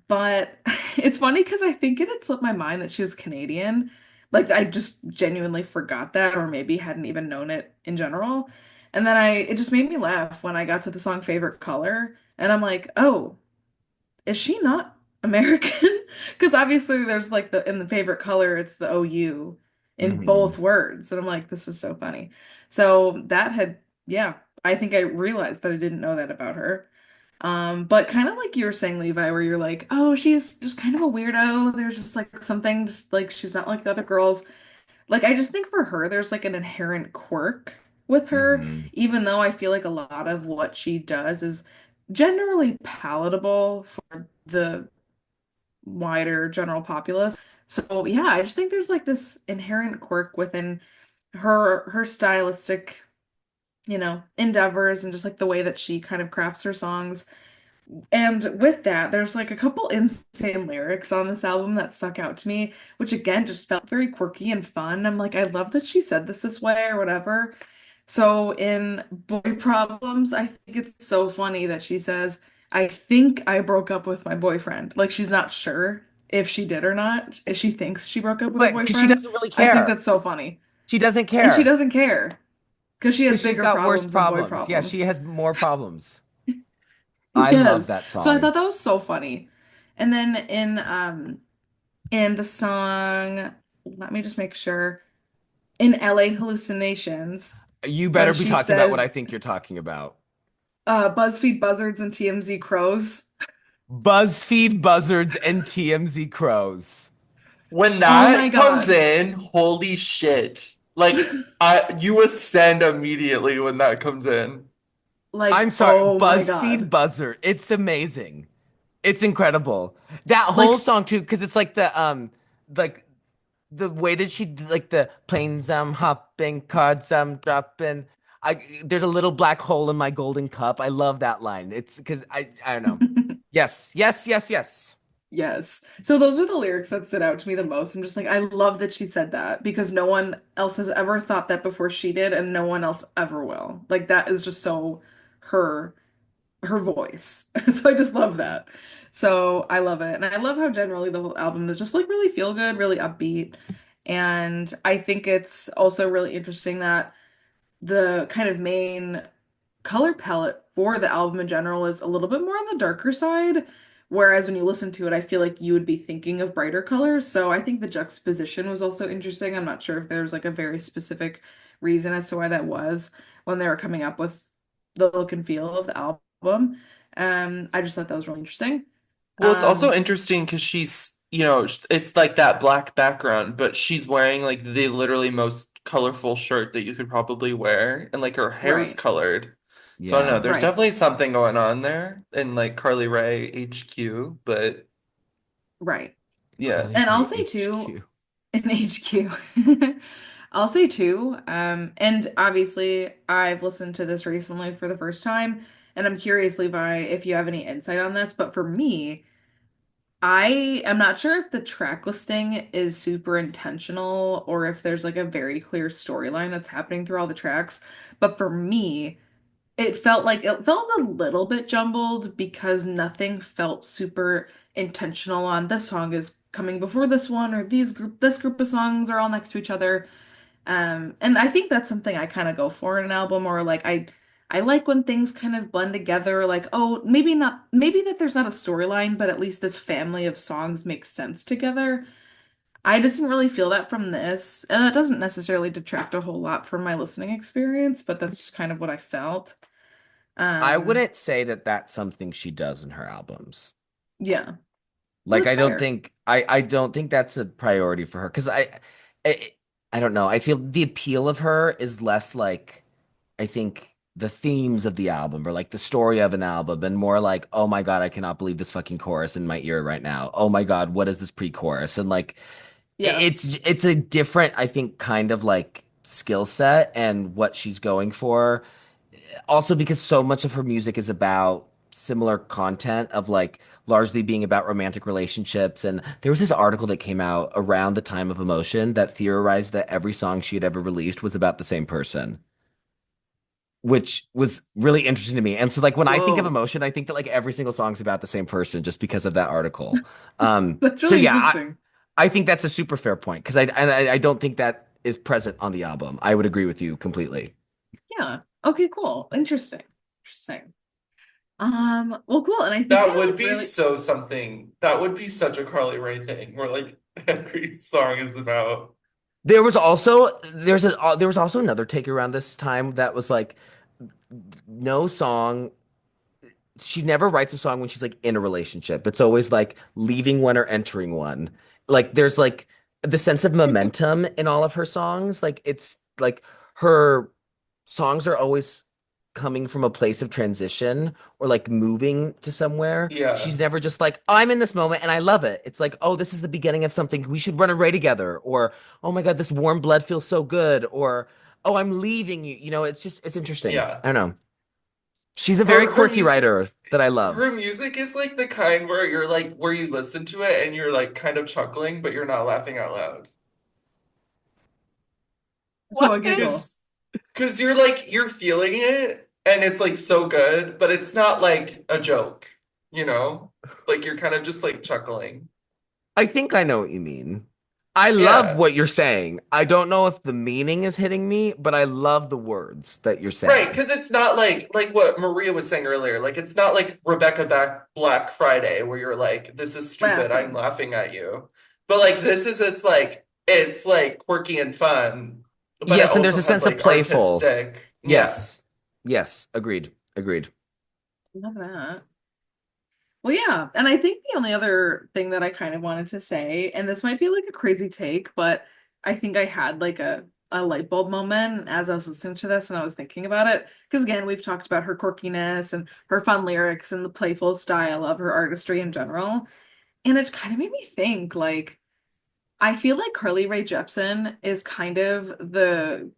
But it's funny because I think it had slipped my mind that she was Canadian. Like I just genuinely forgot that, or maybe hadn't even known it in general. And then it just made me laugh when I got to the song Favorite Color. And I'm like, oh, is she not American? Because obviously there's like in the favorite color, it's the OU in Hmm. both words. And I'm like, this is so funny. So yeah, I think I realized that I didn't know that about her. But kind of like you were saying, Levi, where you're like, oh, she's just kind of a weirdo. There's just like something, just like she's not like the other girls. Like, I just think for her, there's like an inherent quirk with her, Hmm. even though I feel like a lot of what she does is generally palatable for the wider general populace. So yeah, I just think there's like this inherent quirk within her stylistic, endeavors and just like the way that she kind of crafts her songs. And with that, there's like a couple insane lyrics on this album that stuck out to me, which again just felt very quirky and fun. I'm like, I love that she said this way or whatever. So in Boy Problems, I think it's so funny that she says, I think I broke up with my boyfriend. Like she's not sure if she did or not. If she thinks she broke up with her But because she boyfriend. doesn't really I think care. that's so funny. She doesn't And she care doesn't care because she has because she's bigger got worse problems than boy problems. Yeah, problems. she has more problems. I love Yes. that So I song. thought that was so funny. And then in the song, let me just make sure, in LA Hallucinations, You when better be she talking about what I says think you're talking about. BuzzFeed buzzards and TMZ crows. BuzzFeed buzzards and TMZ crows. When Oh my that comes God. in, holy shit. Like you ascend immediately when that comes in. I'm Like, sorry, oh my BuzzFeed God. buzzard. It's amazing. It's incredible. That whole Like song too, because it's like the way that she did, like the planes I'm hopping, cards I'm dropping. There's a little black hole in my golden cup. I love that line. It's because I don't know. Yes, yes, yes, yes. yes. So those are the lyrics that stood out to me the most. I'm just like, I love that she said that because no one else has ever thought that before she did, and no one else ever will. Like that is just so her her voice. So I just love that. So I love it. And I love how generally the whole album is just like really feel good, really upbeat. And I think it's also really interesting that the kind of main color palette for the album in general is a little bit more on the darker side. Whereas when you listen to it, I feel like you would be thinking of brighter colors. So I think the juxtaposition was also interesting. I'm not sure if there's like a very specific reason as to why that was when they were coming up with the look and feel of the album. I just thought that was really interesting. Well, it's also Um, interesting because it's like that black background, but she's wearing like the literally most colorful shirt that you could probably wear, and like her hair's right, colored. So I don't know, Yeah. there's right, definitely something going on there in like Carly Rae HQ, but right. Carly yeah. And I'll Rae say too, HQ. in HQ. I'll say too, and obviously I've listened to this recently for the first time, and I'm curious, Levi, if you have any insight on this, but for me, I am not sure if the track listing is super intentional or if there's like a very clear storyline that's happening through all the tracks. But for me, it felt a little bit jumbled because nothing felt super intentional on this song is coming before this one or this group of songs are all next to each other. And I think that's something I kind of go for in an album or like I like when things kind of blend together like oh maybe that there's not a storyline but at least this family of songs makes sense together. I just didn't really feel that from this, and that doesn't necessarily detract a whole lot from my listening experience, but that's just kind of what I felt. I Um, wouldn't say that that's something she does in her albums. yeah. Well, Like that's fair. I don't think that's a priority for her because I I don't know. I feel the appeal of her is less like I think the themes of the album or like the story of an album and more like, oh my God, I cannot believe this fucking chorus in my ear right now. Oh my God, what is this pre-chorus? And like Yeah. it's a different, I think, kind of like skill set and what she's going for. Also because so much of her music is about similar content of like largely being about romantic relationships. And there was this article that came out around the time of Emotion that theorized that every song she had ever released was about the same person, which was really interesting to me. And so like when I think of Whoa. Emotion, I think that like every single song's about the same person just because of that article. That's So really yeah, interesting. I think that's a super fair point because I don't think that is present on the album. I would agree with you completely. Yeah. Okay, cool. Interesting. Interesting. Well, cool. And I think That I would like be really so something. That would be such a Carly Rae thing where like every song is about. There was also another take around this time that was like no song she never writes a song when she's like in a relationship. It's always like leaving one or entering one. Like there's like the sense of momentum in all of her songs. Like it's like her songs are always coming from a place of transition or like moving to somewhere. Yeah. She's never just like, I'm in this moment and I love it. It's like, oh, this is the beginning of something. We should run away together. Or, oh my God, this warm blood feels so good. Or, oh, I'm leaving you. You know, it's interesting. Yeah. I don't know. She's a very Her quirky music writer that I her love. music is like the kind where you're like where you listen to it and you're like kind of chuckling, but you're not laughing out loud. so What? a giggle. Cause you're like you're feeling it and it's like so good, but it's not like a joke, you know? Like you're kind of just like chuckling. I think I know what you mean. I love Yeah. what you're saying. I don't know if the meaning is hitting me, but I love the words that you're Right, saying. because it's not like what Maria was saying earlier. Like it's not like Rebecca Back Black Friday where you're like, this is stupid, I'm Laughing. laughing at you. But like this is it's like quirky and fun, but it Yes, and there's also a has sense of like playful. artistic. Yeah. Yes. Yes, agreed. Agreed. Love that. Well, yeah. And I think the only other thing that I kind of wanted to say, and this might be like a crazy take, but I think I had like a light bulb moment as I was listening to this and I was thinking about it. Because again, we've talked about her quirkiness and her fun lyrics and the playful style of her artistry in general. And it kind of made me think like I feel like Carly Rae Jepsen is kind of the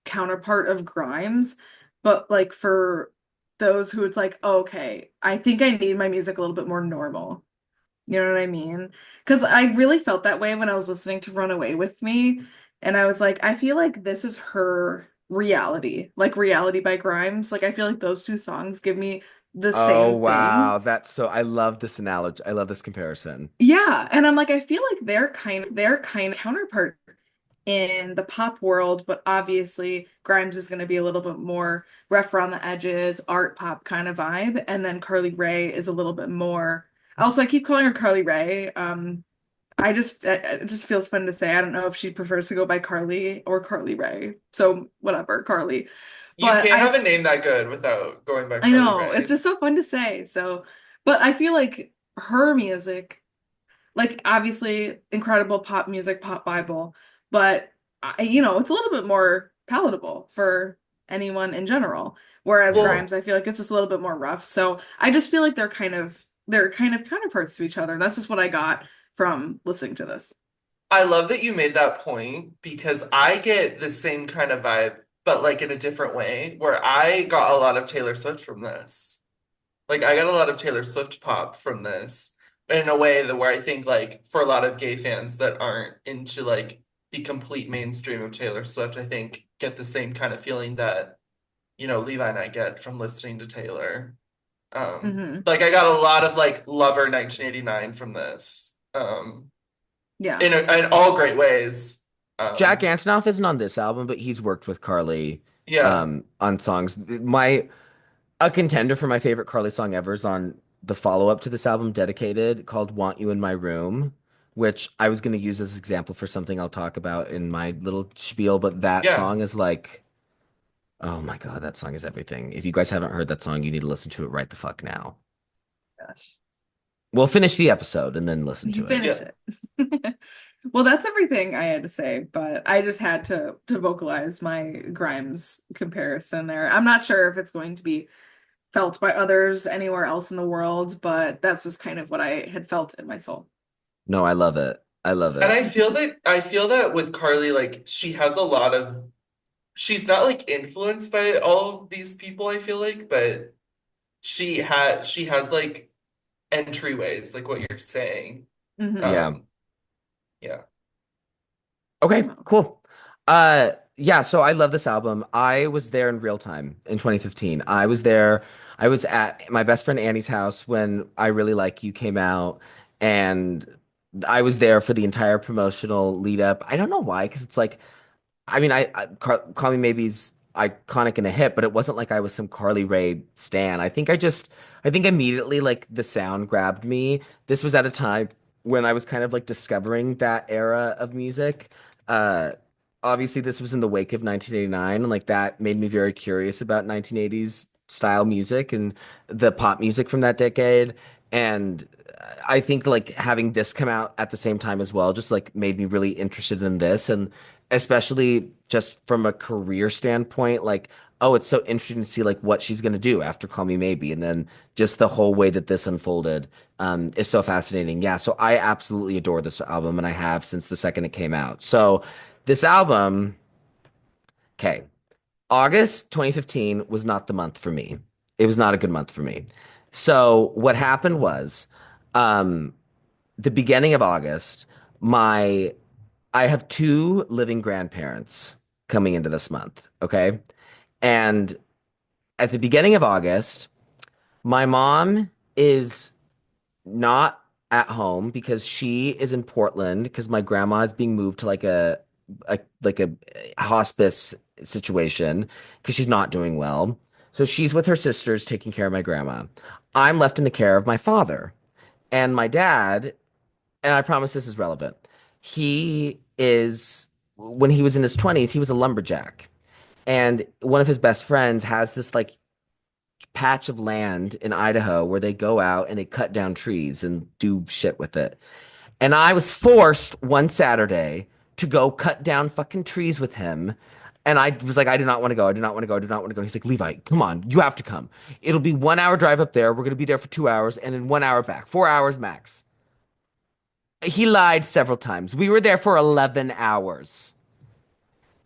counterpart of Grimes, but like for those who it's like, oh, okay, I think I need my music a little bit more normal. You know what I mean? Because I really felt that way when I was listening to Run Away with Me. And I was like, I feel like this is her reality, like Reality by Grimes. Like, I feel like those two songs give me the Oh, same thing. wow. That's so I love this analogy. I love this comparison. Yeah. And I'm like, I feel like they're kind of counterparts in the pop world, but obviously Grimes is going to be a little bit more rough around the edges, art pop kind of vibe, and then Carly Rae is a little bit more. Also, I keep calling her Carly Rae. It just feels fun to say. I don't know if she prefers to go by Carly or Carly Rae. So whatever, Carly. You But can't have a name that good without going by I Carly know it's Rae. just so fun to say. So, but I feel like her music like obviously incredible pop music, pop Bible, but it's a little bit more palatable for anyone in general. Whereas Grimes, Well, I feel like it's just a little bit more rough. So I just feel like they're kind of counterparts to each other. And that's just what I got from listening to this. I love that you made that point because I get the same kind of vibe, but like in a different way, where I got a lot of Taylor Swift from this. Like I got a lot of Taylor Swift pop from this in a way that where I think like for a lot of gay fans that aren't into like the complete mainstream of Taylor Swift, I think get the same kind of feeling that, Levi and I get from listening to Taylor. Hmm. Like I got a lot of like Lover 1989 from this. Yeah. In all great ways. Jack Um, Antonoff isn't on this album, but he's worked with Carly yeah, on songs. My A contender for my favorite Carly song ever is on the follow-up to this album, Dedicated, called Want You in My Room, which I was going to use as an example for something I'll talk about in my little spiel, but that yeah. song is like, oh my God, that song is everything. If you guys haven't heard that song, you need to listen to it right the fuck now. Gosh. We'll finish the episode and then listen You to it. finish Yeah. it. Well, that's everything I had to say, but I just had to vocalize my Grimes comparison there. I'm not sure if it's going to be felt by others anywhere else in the world, but that's just kind of what I had felt in my soul. No, I love it. I love And it. I feel that with Carly, like she has a lot of she's not like influenced by all of these people, I feel like, but she has like entryways, like what you're saying. Hmm. Yeah. Um, yeah. Okay, cool. Yeah, so I love this album. I was there in real time in 2015. I was there. I was at my best friend Annie's house when I Really Like You came out, and I was there for the entire promotional lead up. I don't know why, because it's like I mean, Call Me Maybe's iconic in a hit, but it wasn't like I was some Carly Rae stan. I think immediately like the sound grabbed me. This was at a time when I was kind of like discovering that era of music. Uh, Obviously, this was in the wake of 1989, and like that made me very curious about 1980s style music and the pop music from that decade. And I think like having this come out at the same time as well just like made me really interested in this. And especially just from a career standpoint, like, oh, it's so interesting to see like what she's gonna do after Call Me Maybe, and then just the whole way that this unfolded is so fascinating. Yeah, so I absolutely adore this album, and I have since the second it came out. So this album, okay, August 2015 was not the month for me. It was not a good month for me. So what happened was, um, the beginning of August, my I have two living grandparents coming into this month, okay? And at the beginning of August, my mom is not at home because she is in Portland because my grandma is being moved to like a hospice situation because she's not doing well. So she's with her sisters taking care of my grandma. I'm left in the care of my father. And my dad, and I promise this is relevant. He is, when he was in his 20s, he was a lumberjack. And one of his best friends has this like patch of land in Idaho where they go out and they cut down trees and do shit with it. And I was forced one Saturday to go cut down fucking trees with him. And I was like, I do not want to go. I do not want to go. I do not want to go. And he's like, Levi, come on. You have to come. It'll be 1 hour drive up there. We're going to be there for 2 hours and then 1 hour back, 4 hours max. He lied several times. We were there for 11 hours.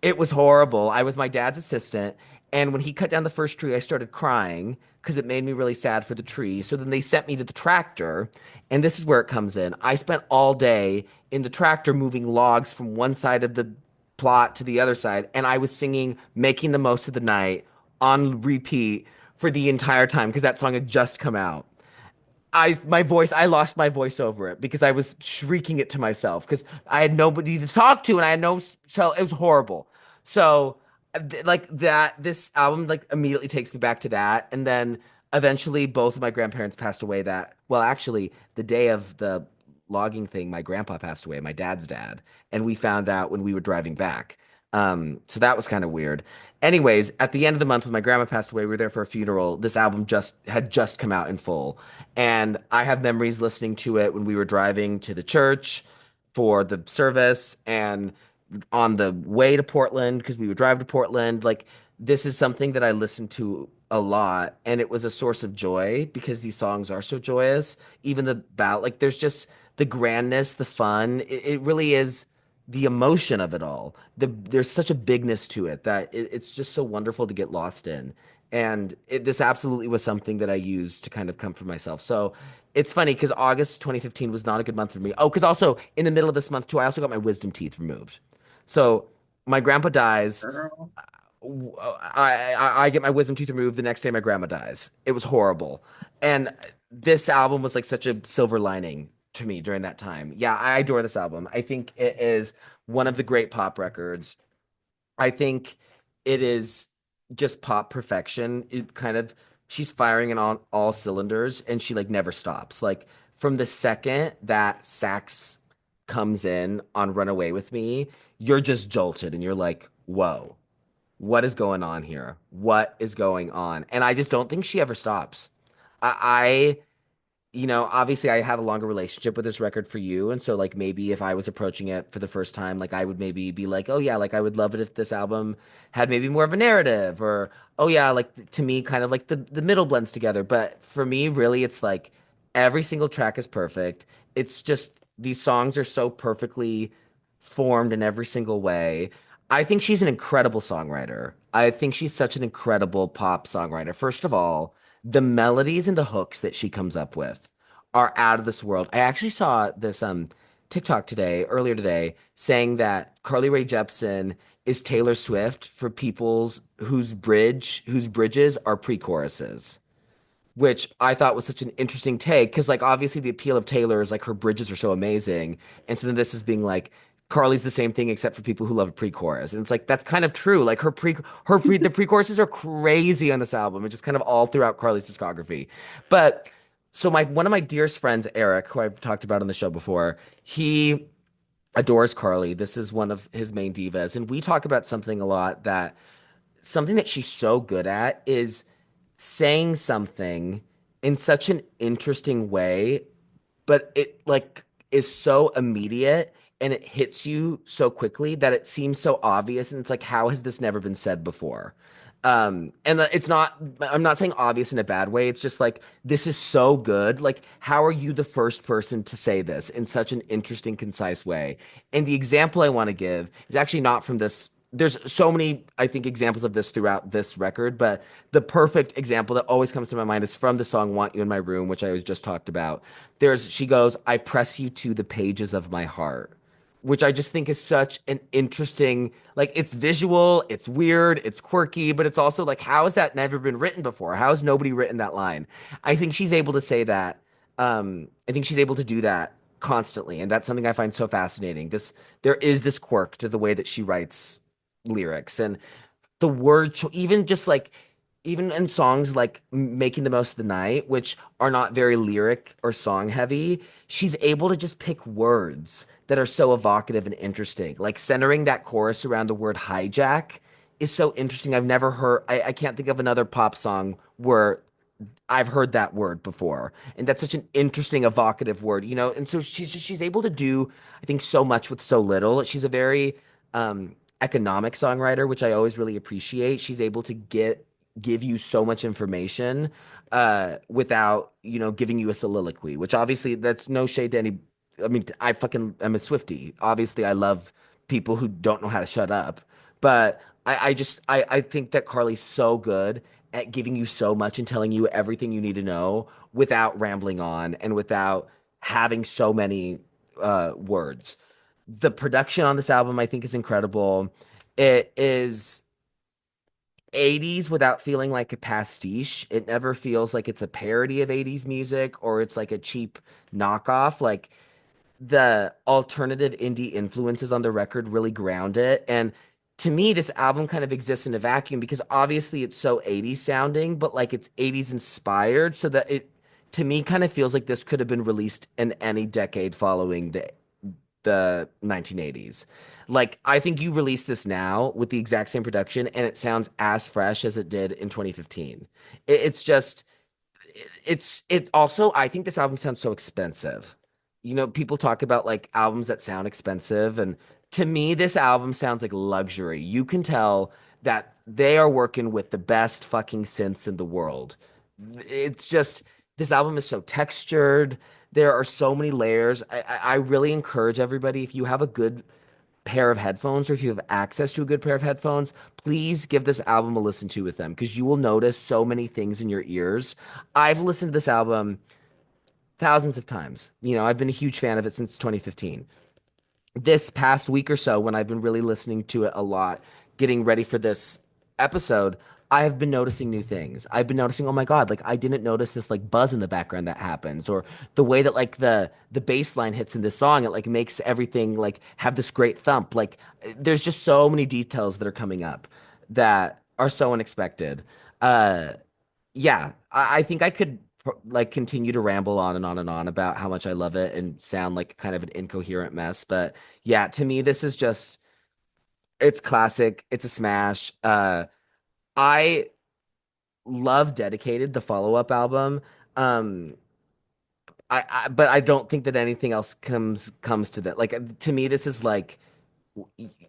It was horrible. I was my dad's assistant. And when he cut down the first tree, I started crying because it made me really sad for the tree. So then they sent me to the tractor. And this is where it comes in. I spent all day in the tractor moving logs from one side of the plot to the other side. And I was singing Making the Most of the Night on repeat for the entire time because that song had just come out. I lost my voice over it because I was shrieking it to myself because I had nobody to talk to and I had no, so it was horrible. So like that, this album like immediately takes me back to that. And then eventually both of my grandparents passed away well, actually the day of the logging thing, my grandpa passed away, my dad's dad. And we found out when we were driving back. So that was kind of weird. Anyways, at the end of the month when my grandma passed away, we were there for a funeral. This album just come out in full. And I have memories listening to it when we were driving to the church for the service and on the way to Portland because we would drive to Portland. Like this is something that I listened to a lot and it was a source of joy because these songs are so joyous. Even the ballad, like there's just the grandness, the fun. It really is the emotion of it all. There's such a bigness to it that it's just so wonderful to get lost in. And this absolutely was something that I used to kind of comfort myself. So it's funny because August 2015 was not a good month for me. Oh, because also in the middle of this month too, I also got my wisdom teeth removed. So my grandpa dies. Girl. I get my wisdom teeth removed. The next day, my grandma dies. It was horrible. And this album was like such a silver lining to me during that time. Yeah, I adore this album. I think it is one of the great pop records. I think it is just pop perfection. It kind of she's firing in on all cylinders and she like never stops. Like from the second that sax comes in on Runaway with Me, you're just jolted and you're like, "Whoa. What is going on here? What is going on?" And I just don't think she ever stops. I obviously I have a longer relationship with this record for you. And so like maybe if I was approaching it for the first time, like I would maybe be like, oh yeah, like I would love it if this album had maybe more of a narrative or oh yeah, like to me kind of like the middle blends together. But for me, really it's like every single track is perfect. It's just these songs are so perfectly formed in every single way. I think she's an incredible songwriter. I think she's such an incredible pop songwriter. First of all, the melodies and the hooks that she comes up with are out of this world. I actually saw this TikTok earlier today, saying that Carly Rae Jepsen is Taylor Swift for people's whose bridges are pre-choruses, which I thought was such an interesting take because like obviously the appeal of Taylor is like her bridges are so amazing, and so then this is being like Carly's the same thing except for people who love a pre-chorus, and it's like that's kind of true. Like the pre-choruses are crazy on this album, and just kind of all throughout Carly's discography. But so my one of my dearest friends, Eric, who I've talked about on the show before, he adores Carly. This is one of his main divas, and we talk about something that she's so good at is saying something in such an interesting way, but it like is so immediate and it hits you so quickly that it seems so obvious. And it's like, how has this never been said before? It's not, I'm not saying obvious in a bad way. It's just like, this is so good. Like, how are you the first person to say this in such an interesting, concise way? And the example I want to give is actually not from this. There's so many, I think, examples of this throughout this record, but the perfect example that always comes to my mind is from the song Want You in My Room, which I was just talked about. She goes, I press you to the pages of my heart, which I just think is such an interesting, like it's visual, it's weird, it's quirky, but it's also like, how has that never been written before? How has nobody written that line? I think she's able to say that. I think she's able to do that constantly, and that's something I find so fascinating. There is this quirk to the way that she writes lyrics, and even just like even in songs like Making the Most of the Night, which are not very lyric or song heavy, she's able to just pick words that are so evocative and interesting. Like centering that chorus around the word hijack is so interesting. I can't think of another pop song where I've heard that word before. And that's such an interesting, evocative word, And so she's able to do, I think, so much with so little. She's a very economic songwriter, which I always really appreciate. She's able to give you so much information without, giving you a soliloquy, which obviously that's no shade to any. I mean, I fucking am a Swiftie. Obviously, I love people who don't know how to shut up. But I think that Carly's so good at giving you so much and telling you everything you need to know without rambling on and without having so many words. The production on this album, I think, is incredible. It is 80s without feeling like a pastiche. It never feels like it's a parody of 80s music or it's like a cheap knockoff. Like the alternative indie influences on the record really ground it. And to me, this album kind of exists in a vacuum because obviously it's so 80s sounding, but like it's 80s inspired, so that it to me kind of feels like this could have been released in any decade following the 1980s. Like I think you release this now with the exact same production and it sounds as fresh as it did in 2015. It's just it also I think this album sounds so expensive. People talk about like albums that sound expensive, and to me this album sounds like luxury. You can tell that they are working with the best fucking synths in the world. It's just this album is so textured. There are so many layers. I really encourage everybody, if you have a good pair of headphones or if you have access to a good pair of headphones, please give this album a listen to with them because you will notice so many things in your ears. I've listened to this album thousands of times. I've been a huge fan of it since 2015. This past week or so, when I've been really listening to it a lot, getting ready for this episode, I have been noticing new things. I've been noticing, oh my God, like I didn't notice this like buzz in the background that happens, or the way that like the bass line hits in this song, it like makes everything like have this great thump. Like there's just so many details that are coming up that are so unexpected. Uh yeah, I think I could like continue to ramble on and on and on about how much I love it and sound like kind of an incoherent mess. But yeah, to me, this is just it's classic. It's a smash. I love Dedicated, the follow-up album. Um, but I don't think that anything else comes to that. Like to me, this is like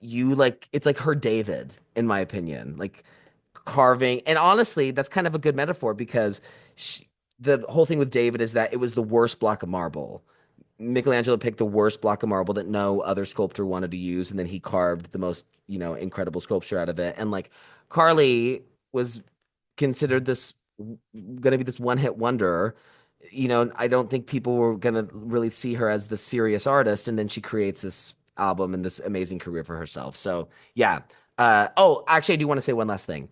you like it's like her David, in my opinion. Like carving, and honestly, that's kind of a good metaphor because she, the whole thing with David is that it was the worst block of marble. Michelangelo picked the worst block of marble that no other sculptor wanted to use, and then he carved the most, incredible sculpture out of it. And like Carly was considered this going to be this one-hit wonder. I don't think people were going to really see her as the serious artist, and then she creates this album and this amazing career for herself. So, yeah. Oh, actually, I do want to say one last thing.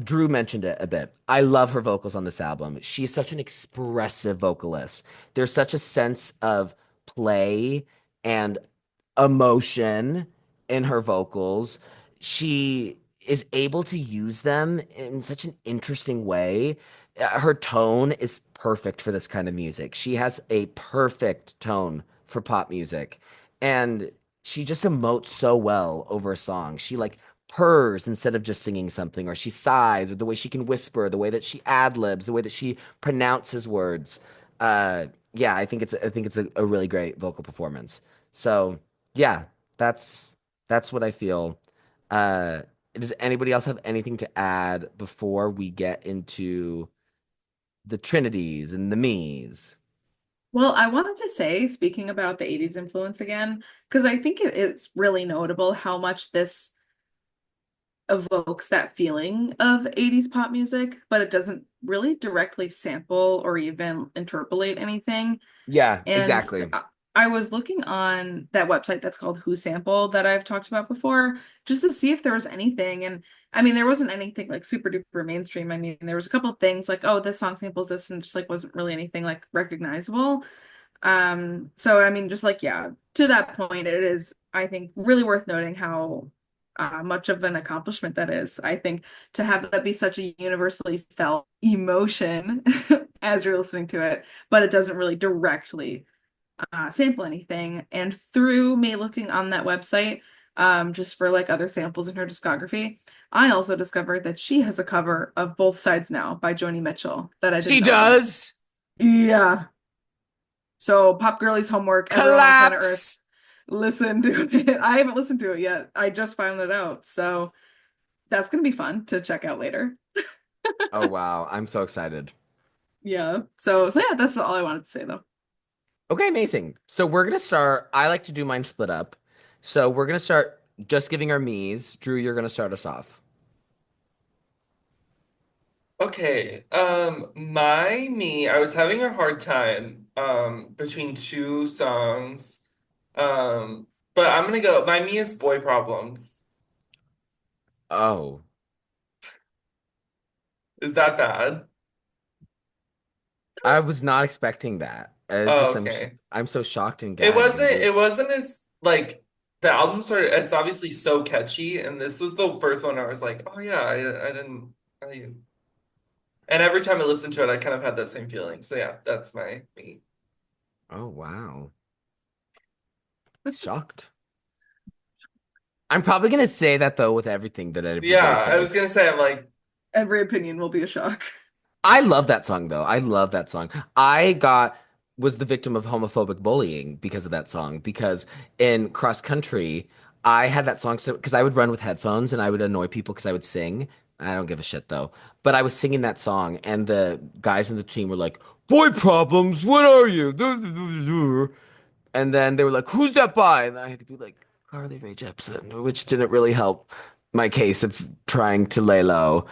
Drew mentioned it a bit. I love her vocals on this album. She's such an expressive vocalist. There's such a sense of play and emotion in her vocals. She is able to use them in such an interesting way. Her tone is perfect for this kind of music. She has a perfect tone for pop music. And she just emotes so well over a song. She like purrs instead of just singing something, or she sighs, or the way she can whisper, the way that she ad libs, the way that she pronounces words. Yeah, I think it's a really great vocal performance. So yeah, that's that's what I feel. Uh, does anybody else have anything to add before we get into the Trinities and the me's? Well, I wanted to say, speaking about the 80s influence again, because I think it's really notable how much this evokes that feeling of 80s pop music, but it doesn't really directly sample or even interpolate anything. Yeah, And exactly. I was looking on that website that's called Who Sampled that I've talked about before, just to see if there was anything. And I mean, there wasn't anything like super duper mainstream. I mean, there was a couple of things like, oh, this song samples this, and just like wasn't really anything like recognizable. So I mean, just like, yeah, to that point, it is, I think, really worth noting how much of an accomplishment that is. I think to have that be such a universally felt emotion as you're listening to it, but it doesn't really directly sample anything. And through me looking on that website, just for like other samples in her discography, I also discovered that she has a cover of Both Sides Now by Joni Mitchell that I She didn't know about. does. Yeah. So Pop Girlies homework, everyone on planet Earth, Collapse. listen to it. I haven't listened to it yet. I just found it out. So that's gonna be fun to check out later. Oh wow, I'm so excited. Yeah. So yeah, that's all I wanted to say though. Okay, amazing. So we're gonna start. I like to do mine split up. So we're gonna start just giving our me's. Drew, you're gonna start us off. Okay, I was having a hard time between two songs. But I'm gonna go. My me is Boy Problems. Oh, Is that bad? I was not expecting that. Oh, okay. I'm so shocked and It gagged. wasn't it wasn't as like the album started, it's obviously so catchy, and this was the first one I was like, oh yeah, I didn't I and every time I listened to it, I kind of had that same feeling. So yeah, that's my me. Oh wow, shocked. I'm probably gonna say that though with everything that Yeah, everybody I was says. gonna say I'm like, Every opinion will be a shock. I love that song though. I love that song. I got was the victim of homophobic bullying because of that song. Because in cross country, I had that song because I would run with headphones and I would annoy people because I would sing. I don't give a shit though. But I was singing that song, and the guys in the team were like, "Boy problems, what are you?" And then they were like, "Who's that by?" And I had to be like, "Carly Rae Jepsen," which didn't really help my case of trying to lay low.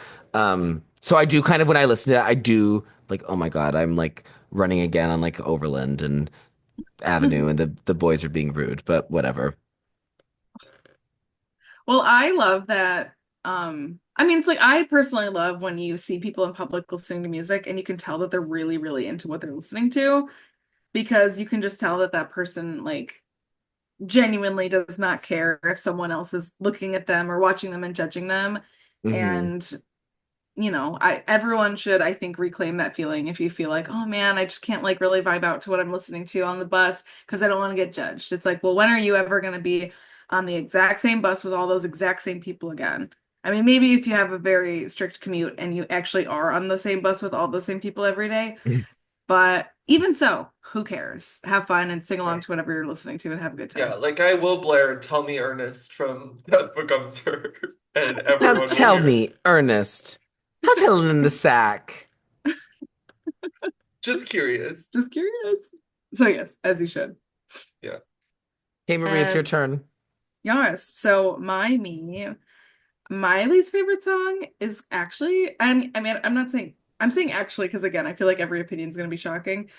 So I do kind of when I listen to it, I do like, oh my God, I'm like running again on like Overland and Avenue, and the boys are being rude, but whatever. Well, I love that. I mean, it's like I personally love when you see people in public listening to music and you can tell that they're really, really into what they're listening to because you can just tell that that person like genuinely does not care if someone else is looking at them or watching them and judging them. Hmm. And I everyone should, I think, reclaim that feeling if you feel like, oh man, I just can't like really vibe out to what I'm listening to on the bus because I don't want to get judged. It's like, well, when are you ever going to be on the exact same bus with all those exact same people again? I mean, maybe if you have a very strict commute and you actually are on the same bus with all those same people every day, but Even so, who cares? Have fun and sing along Right. to whatever you're listening to and have a good Yeah, time. like I will blare Tell Me Ernest from Death Becomes Her, and Now everyone will tell hear. me, Ernest, how's Helen in the sack? Just curious. Just curious. So yes, as you should. Yeah. Hey, Marie, it's your And turn. yes, so my least favorite song is actually, and I mean, I'm saying actually because again, I feel like every opinion is going to be shocking,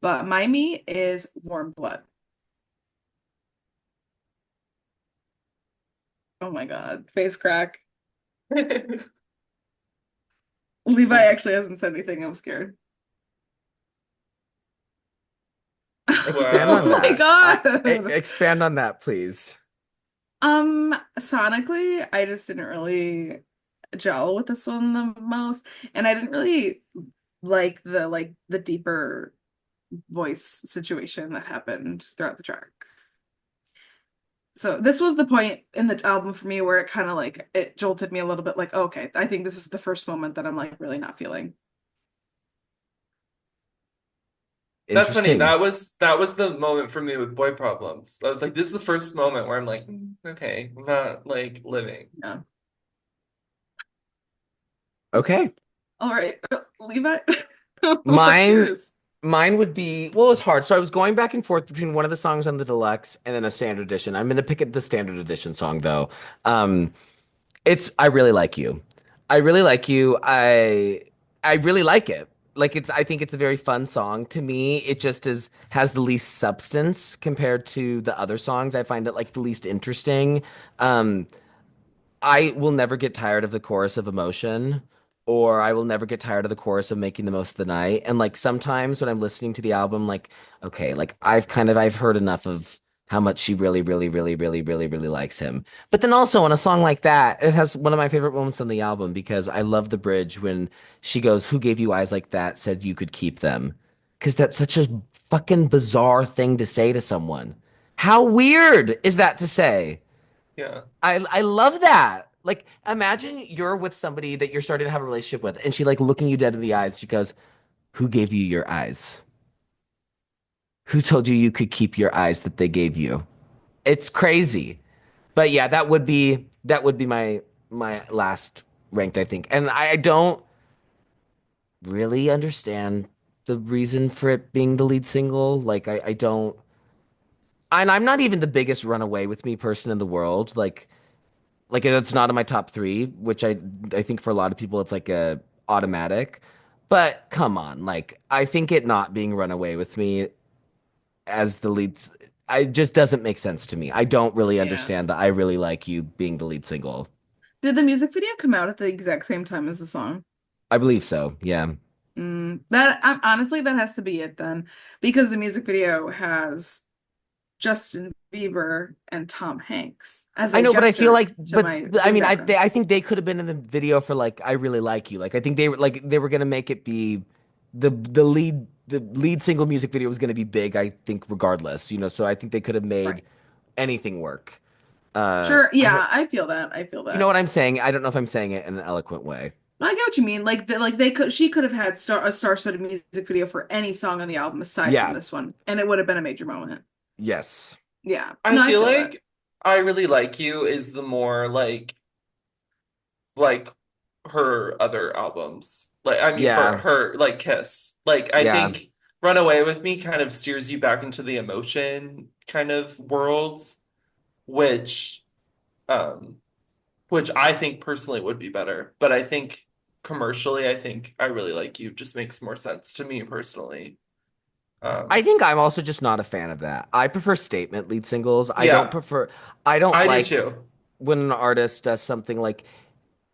but my me is Warm Blood. Oh my God, face crack. Levi Oof. actually hasn't said anything. I'm scared. Expand on Oh my Wow. that. God. Expand on that, please. Sonically, I just didn't really gel with this one the most, and I didn't really like the deeper voice situation that happened throughout the track. So this was the point in the album for me where it kind of like it jolted me a little bit like, oh, okay, I think this is the first moment that I'm like really not feeling. That's funny. Interesting. That was the moment for me with Boy Problems. I was like, this is the first moment where I'm like, okay, I'm not like living. Yeah. Okay. All right. Levi, what's Mine yours? mine would be well, it's hard. So I was going back and forth between one of the songs on the deluxe and then a standard edition. I'm gonna pick it the standard edition song though. Um, it's I really like you. I really like you. I really like it. Like it's I think it's a very fun song. To me, it just is has the least substance compared to the other songs. I find it like the least interesting. Um, I will never get tired of the chorus of emotion, or I will never get tired of the chorus of making the most of the night. And like sometimes when I'm listening to the album, like, okay, like I've heard enough of how much she really, really, really, really, really, really likes him. But then also on a song like that, it has one of my favorite moments on the album because I love the bridge when she goes, "Who gave you eyes like that? Said you could keep them." Because that's such a fucking bizarre thing to say to someone. How weird is that to say? Yeah. I love that. Like, imagine you're with somebody that you're starting to have a relationship with, and she like looking you dead in the eyes. She goes, "Who gave you your eyes? Who told you you could keep your eyes that they gave you?" It's crazy. But yeah, that would be my last ranked, I think. And I don't really understand the reason for it being the lead single. Like, I don't, and I'm not even the biggest Runaway with Me person in the world. Like it's not in my top three, which I think for a lot of people it's like a automatic. But come on, like I think it not being Runaway with Me as the leads, I just doesn't make sense to me. I don't really Yeah. understand that I really like you being the lead single. Did the music video come out at the exact same time as the song? I believe so. Yeah. Honestly, that has to be it then, because the music video has Justin Bieber and Tom Hanks as I a know, but I feel gesture like, to but my I Zoom mean, background. I think they could have been in the video for like "I Really Like You." Like, I think they were gonna make it be the lead single music video was gonna be big. I think regardless, so I think they could have made Right. anything work. Sure. I don't, Yeah, I feel that. I feel you know that. what I'm saying? I don't know if I'm saying it in an eloquent way. I get what you mean. Like they could she could have had a star-studded music video for any song on the album aside from Yeah. this one, and it would have been a major moment. Yes. Yeah. I No, I feel feel that. like I Really Like You is the more like her other albums. Like I mean for Yeah. her like Kiss. Like I Yeah. think Runaway with Me kind of steers you back into the emotion kind of world, which um which I think personally would be better. But I think commercially, I think I Really Like You just makes more sense to me personally. I Um think I'm also just not a fan of that. I prefer statement lead singles. yeah, I don't I do like too. when an artist does something like,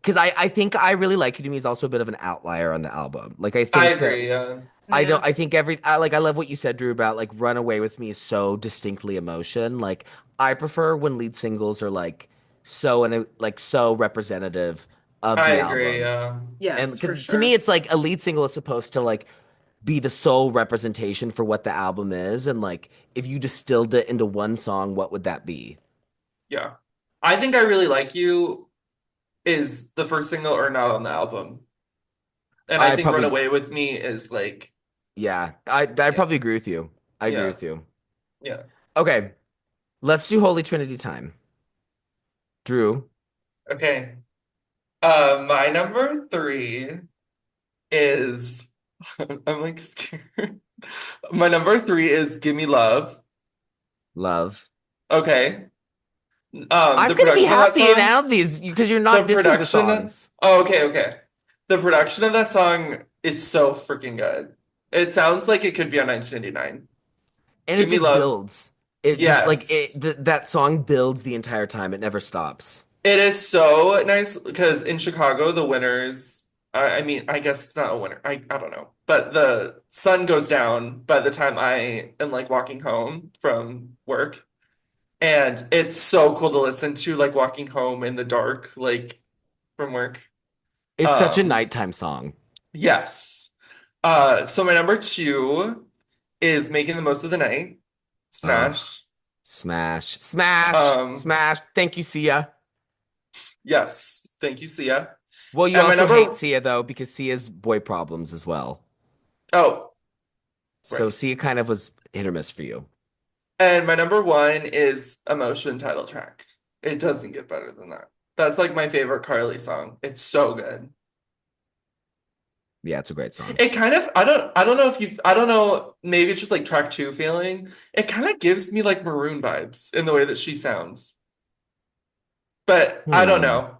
because I think I Really Like You to me is also a bit of an outlier on the album. Like, I I think that agree, Yeah. I think I love what you said, Drew, about like Runaway with Me is so distinctly emotion. Like, I prefer when lead singles are like so representative of I the agree, album. And Yes, for because to me, sure. it's like a lead single is supposed to like be the sole representation for what the album is. And like, if you distilled it into one song, what would that be? yeah. I think I Really Like You is the first single or not on the album. And I I think probably, Runaway with Me is like Yeah, I Yeah. probably agree with you. I agree Yeah. with you. Yeah. Okay, let's do Holy Trinity time. Drew, Okay. My number three is I'm like scared. My number three is Gimme Love. love. Okay. I'm The gonna be production of that happy in song, all of these because you're the not dissing the production, songs. oh, okay, okay. The production of that song is so freaking good. It sounds like it could be on 1989. And it Gimme just Love. builds. It just like Yes. that song builds the entire time. It never stops. It is so nice because in Chicago, the winters, I mean, I guess it's not a winter. I don't know. But the sun goes down by the time I am like walking home from work. And it's so cool to listen to like walking home in the dark, like from work. It's such a Um, nighttime song. yes. So my number two is Making the Most of the Night. Oh, Smash. smash, smash, Um, smash. Thank you, Sia. yes. Thank you, Sia. Well, you And my also hate number, Sia though because Sia's boy problems as well. oh, So right. Sia kind of was hit or miss for you. And my number one is Emotion title track. It doesn't get better than that. That's like my favorite Carly song. It's so good. Yeah, it's a great song. It kind of, I don't know if you've, I don't know, maybe it's just like track two feeling. It kind of gives me like Maroon vibes in the way that she sounds. But I don't Hmm. know.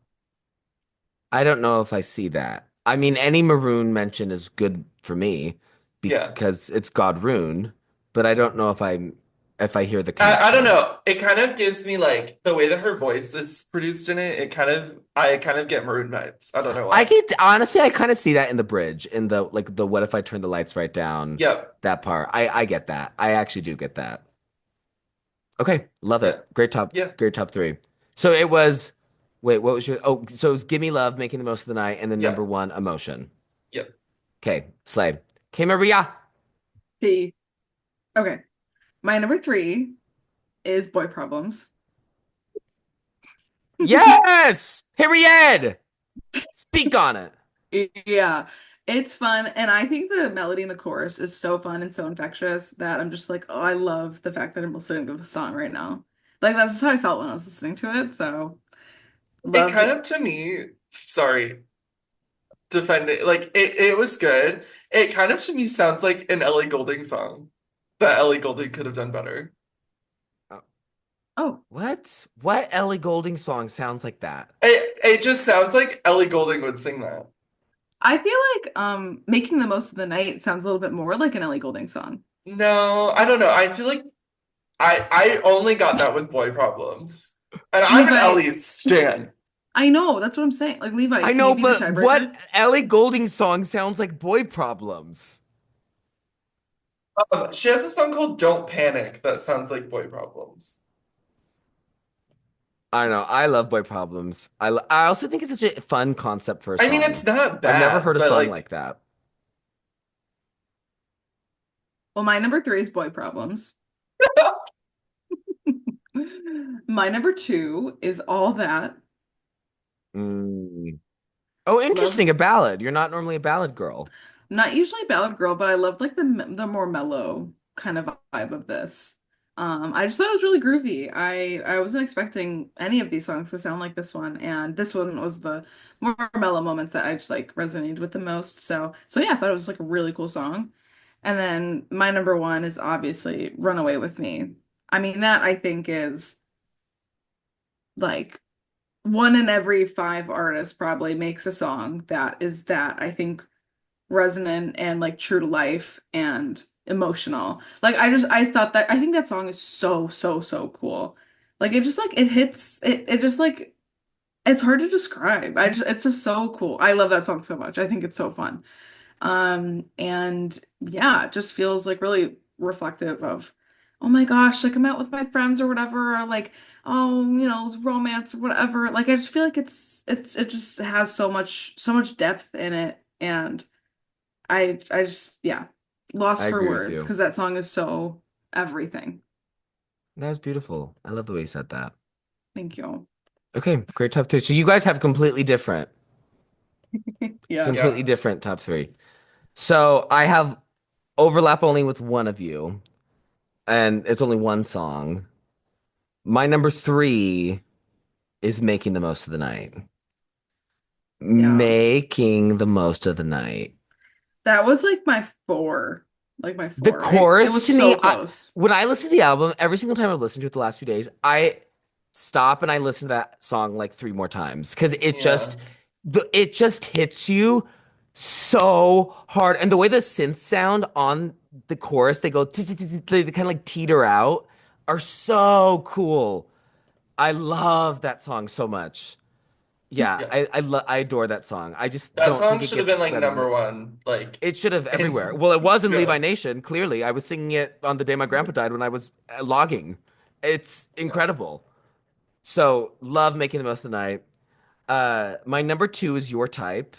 I don't know if I see that. I mean, any Maroon mention is good for me Yeah. because it's God Rune, but I don't know if I hear the I don't connection. know. It kind of gives me like the way that her voice is produced in it. I kind of get Maroon vibes. I don't know I why. get honestly, I kind of see that in the bridge, in the like the what if I turn the lights right down, Yep. that part. I get that. I actually do get that. Okay, love Yeah. it. Yeah. Great top three. So it was, wait, what was your, oh, so it was Gimme Love, Making the Most of the Night, and then number Yeah. one, Emotion. Yep. Okay, Slay. Okay, Maria. See. Okay. My number three is Boy Problems. Yes! Period! Speak on it. Yeah, it's fun. And I think the melody in the chorus is so fun and so infectious that I'm just like, oh, I love the fact that I'm listening to the song right now. Like, that's just how I felt when I was listening to it. So, It loved kind it. of to me, sorry, defend it. Like it was good. It kind of to me sounds like an Ellie Goulding song that Ellie Goulding could have done better. Uh, Oh, What? What Ellie Goulding song sounds like that? It just sounds like Ellie Goulding would sing that. I feel like Making the Most of the Night sounds a little bit more like an Ellie Goulding song. No, I don't know. I feel like I only got that with Boy Problems. And I'm an Levi, Ellie stan. I know, that's what I'm saying. Like, Levi, I can you know, be the but what tiebreaker? Ellie Goulding song sounds like boy problems? She has a song called Don't Panic that sounds like Boy Problems. I don't know. I love boy problems. I also think it's such a fun concept for a I mean, it's song. not I've never bad, heard a but song like, like that. Well, my number three is Boy Problems. My number two is All That. Mm. Oh, Love, interesting. A ballad. You're not normally a ballad girl. not usually a ballad girl, but I loved like the more mellow kind of vibe of this. I just thought it was really groovy. I wasn't expecting any of these songs to sound like this one, and this one was the more mellow moments that I just like resonated with the most. So yeah, I thought it was like a really cool song. And then my number one is obviously Runaway with Me. I mean, that I think is like one in every five artists probably makes a song that is that I think resonant and like true to life and emotional. Like I thought that I think that song is so cool. Like it just like it hits it just like it's hard to describe. It's just so cool. I love that song so much. I think it's so fun. And yeah, it just feels like really reflective of, oh my gosh, like I'm out with my friends or whatever, or like, oh, it's romance or whatever. Like I just feel like it just has so much depth in it. And I just yeah, lost I for agree with words you. because that song is so everything. That was beautiful. I love the way you said that. Thank you. Okay, great top three. So you guys have Yeah. yeah. completely different top three. So I have overlap only with one of you, and it's only one song. My number three is Making the Most of the Night. Yeah. Making the most of the night. That was like my four. Like my The four. It chorus was to me, so close. when I listen to the album, every single time I've listened to it the last few days, I stop and I listen to that song like three more times because Yeah. it just hits you so hard. And the way the synths sound on the chorus, they go they kind of like teeter out, are so cool. I love that song so much. Yeah, Yeah. I adore that song. I just That don't song think it should have gets been like credit number enough. one. Like It should have everywhere. in Well, it was in Levi yeah. Nation, clearly. I was singing it on the day my grandpa died when I was logging. It's Yeah. incredible. So, love making the most of the night. My number two is Your Type.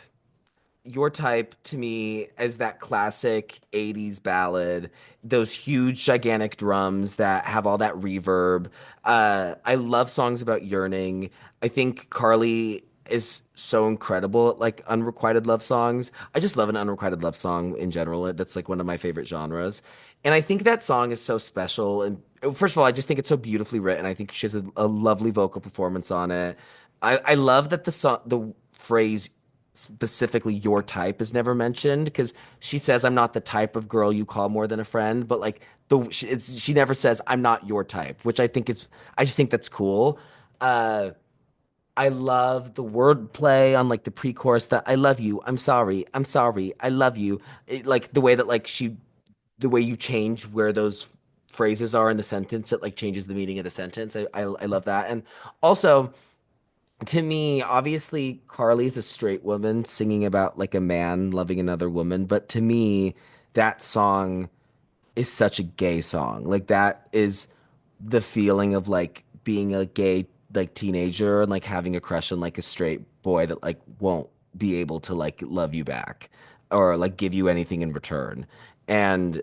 Your Type to me is that classic 80s ballad, those huge, gigantic drums that have all that reverb. I love songs about yearning. I think Carly is so incredible at like unrequited love songs. I just love an unrequited love song in general. That's like one of my favorite genres. And I think that song is so special. And first of all, I just think it's so beautifully written. I think she has a lovely vocal performance on it. I love that the phrase specifically your type is never mentioned because she says I'm not the type of girl you call more than a friend, but like she never says I'm not your type, which I just think that's cool. Uh, I love the wordplay on like the pre-chorus that I love you, I'm sorry, I love you. Like the way that the way you change where those phrases are in the sentence, it like changes the meaning of the sentence. I love that, and also to me, obviously, Carly's a straight woman singing about like a man loving another woman, but to me, that song is such a gay song. Like that is the feeling of like being a gay like teenager and like having a crush on like a straight boy that like won't be able to like love you back or like give you anything in return. And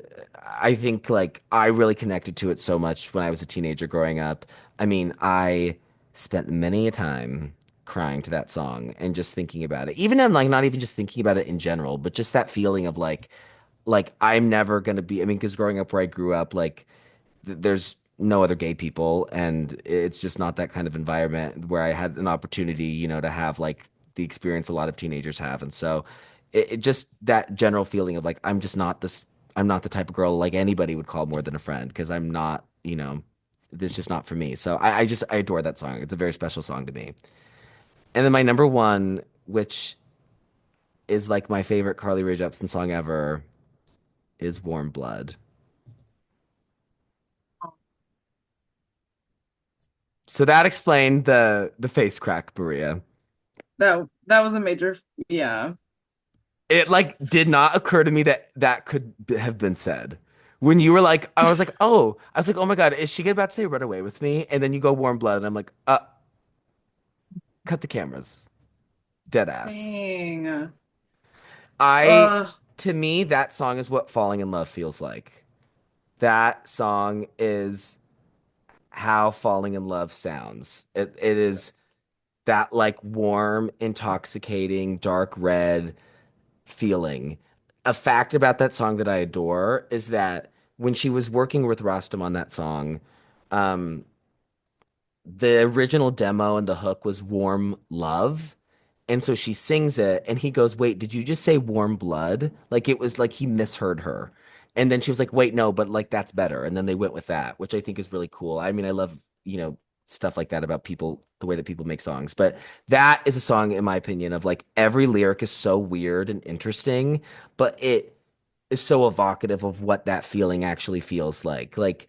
I think like I really connected to it so much when I was a teenager growing up. I mean, I spent many a time crying to that song and just thinking about it. Even I'm like not even just thinking about it in general, but just that feeling of like I'm never gonna be. I mean, because growing up where I grew up, like there's no other gay people, and it's just not that kind of environment where I had an opportunity, to have like the experience a lot of teenagers have, and so it just that general feeling of like I'm just not this. I'm not the type of girl like anybody would call more than a friend because I'm not, this just not for me. So I adore that song. It's a very special song to me. And then my number one, which is like my favorite Carly Rae Jepsen song ever, is Warm Blood. So that explained the face crack, Maria. That was a major, yeah. It like did not occur to me that that could have been said. When you were like, I was like, oh my God, is she about to say run away with me? And then you go warm blood, and I'm like, cut the cameras. Dead ass. Dang. I, Ugh. to me, that song is what falling in love feels like. That song is how falling in love sounds. It is that like warm, intoxicating, dark red feeling. A fact about that song that I adore is that when she was working with Rostam on that song, um, the original demo and the hook was Warm Love. And so she sings it, and he goes, wait, did you just say warm blood? Like it was like he misheard her. And then she was like, wait, no, but like that's better. And then they went with that, which I think is really cool. I mean, I love, stuff like that about people, the way that people make songs. But that is a song, in my opinion, of like every lyric is so weird and interesting, but it is so evocative of what that feeling actually feels like. Like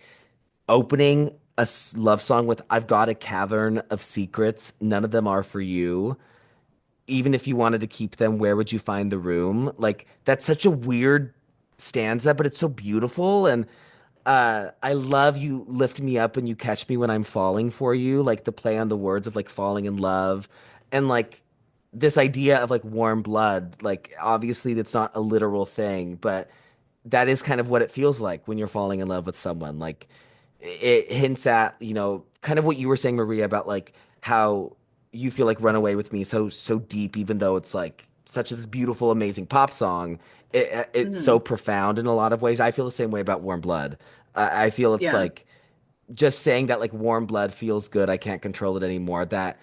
opening a love song with, I've got a cavern of secrets, none of them are for you, even if you wanted to keep them, where would you find the room? Like that's such a weird stanza, but it's so beautiful. And I love you lift me up and you catch me when I'm falling for you. Like the play on the words of like falling in love and like this idea of like warm blood. Like obviously that's not a literal thing, but that is kind of what it feels like when you're falling in love with someone. Like it hints at, kind of what you were saying, Maria, about like how you feel like Run Away with Me so deep, even though it's like such this beautiful, amazing pop song. it's so Hmm. profound in a lot of ways. I feel the same way about Warm Blood. I feel it's Yeah. like just saying that like warm blood feels good. I can't control it anymore. That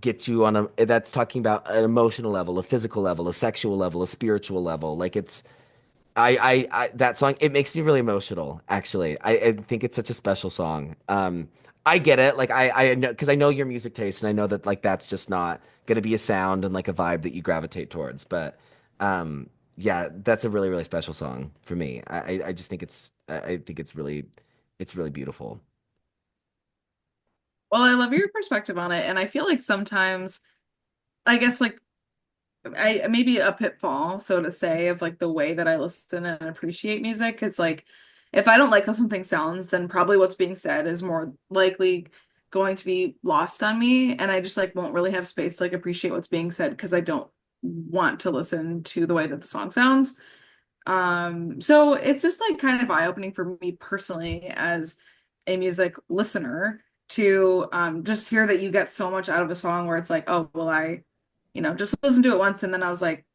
gets you on a that's talking about an emotional level, a physical level, a sexual level, a spiritual level. Like it's I that song it makes me really emotional actually. I think it's such a special song. I get it. Like I know because I know your music taste and I know that like that's just not gonna be a sound and like a vibe that you gravitate towards. But yeah, that's a really, really special song for me. I just think I think it's really beautiful. Well, I love your perspective on it, and I feel like sometimes, I guess like I maybe a pitfall, so to say, of like the way that I listen and appreciate music is like if I don't like how something sounds, then probably what's being said is more likely going to be lost on me, and I just like won't really have space to like appreciate what's being said because I don't want to listen to the way that the song sounds. So it's just like kind of eye-opening for me personally as a music listener to just hear that you get so much out of a song where it's like, oh, well, just listen to it once and then I was like,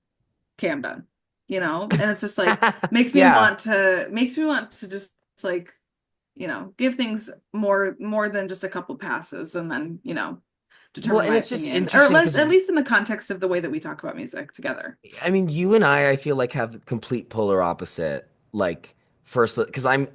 okay, I'm done. And it's just like Yeah. makes me want to just like, give things more than just a couple passes and then, Well, determine and my it's just opinion. Or interesting at least in the context of the way that we talk about music together. I mean, you and I feel like have complete polar opposite. Like first, because I'm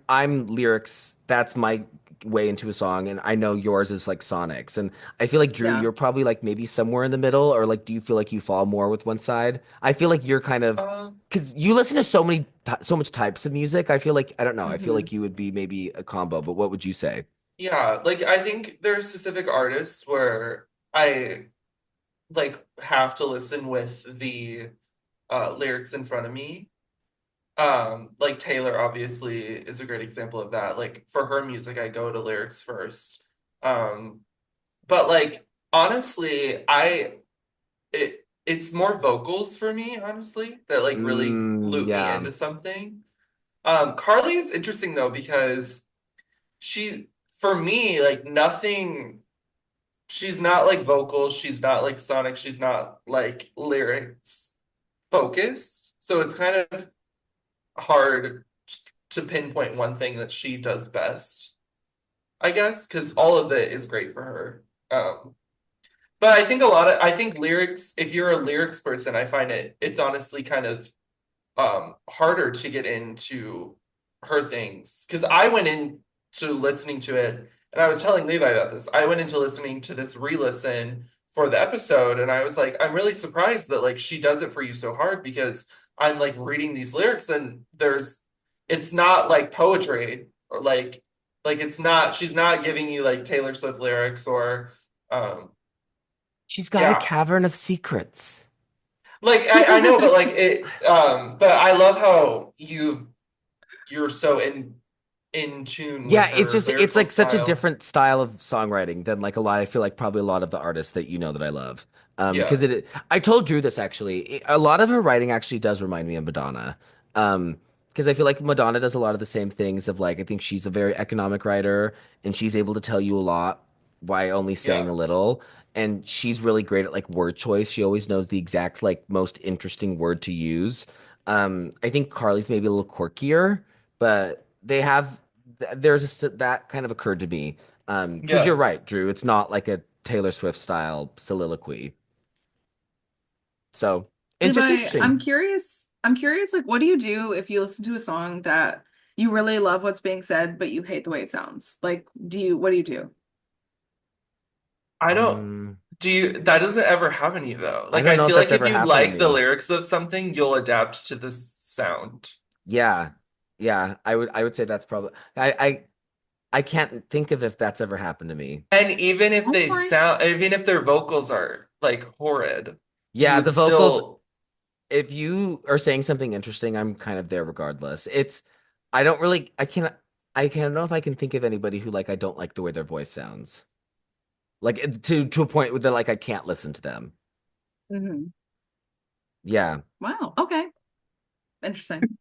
lyrics. That's my way into a song, and I know yours is like Sonics. And I feel like Drew, Yeah. you're probably like maybe somewhere in the middle, or like, do you feel like you fall more with one side? I feel like you're kind of Um, because you listen to so much types of music. I feel like I don't know. I feel Hmm. like you would be maybe a combo. But what would you say? yeah, like I think there are specific artists where I like have to listen with the lyrics in front of me. Like Taylor obviously is a great example of that. Like for her music, I go to lyrics first. Um, but like honestly, it's more vocals for me, honestly, that like really loop me Yeah. into something. Carly is interesting though because she, for me, like nothing. She's not like vocals. She's not like sonic. She's not like lyrics focused. So it's kind of hard to pinpoint one thing that she does best, I guess, because all of it is great for her. But I think lyrics, if you're a lyrics person, I find it's honestly kind of harder to get into her things. Because I went into listening to it, and I was telling Levi about this. I went into listening to this re-listen for the episode, and I was like, I'm really surprised that like she does it for you so hard because I'm like reading these lyrics and it's not like poetry or like it's not she's not giving you like Taylor Swift lyrics or um She's got a yeah. cavern of secrets. Like I know, but like it but I love how you're so in tune Yeah, with it's her just it's lyrical like such a style. different style of songwriting than like a lot. I feel like probably a lot of the artists that you know that I love. Yeah. Because I told Drew this actually. A lot of her writing actually does remind me of Madonna. Because I feel like Madonna does a lot of the same things of like I think she's a very economic writer and she's able to tell you a lot by only saying a Yeah. little. And she's really great at like word choice. She always knows the exact like most interesting word to use. I think Carly's maybe a little quirkier, but they have that kind of occurred to me. Because you're Yeah. right, Drew. It's not like a Taylor Swift style soliloquy. So, and just Levi, I'm interesting. curious. I'm curious, like, what do you do if you listen to a song that you really love what's being said, but you hate the way it sounds? Like, what do you do? I don't Mm, do you that doesn't ever happen to you though. I Like don't I know if feel that's like if ever you happened to like the me. lyrics of something, you'll adapt to the sound. Yeah, yeah. I would say that's probably. I can't think of if that's ever happened to me. And Okay. even if their vocals are like horrid, you Yeah, the would vocals. still If you are saying something interesting, I'm kind of there regardless. I don't really. I can't know if I can think of anybody who like I don't like the way their voice sounds. Like to a point where they're like I can't listen to them. Hmm. Yeah. Wow. Okay. Interesting.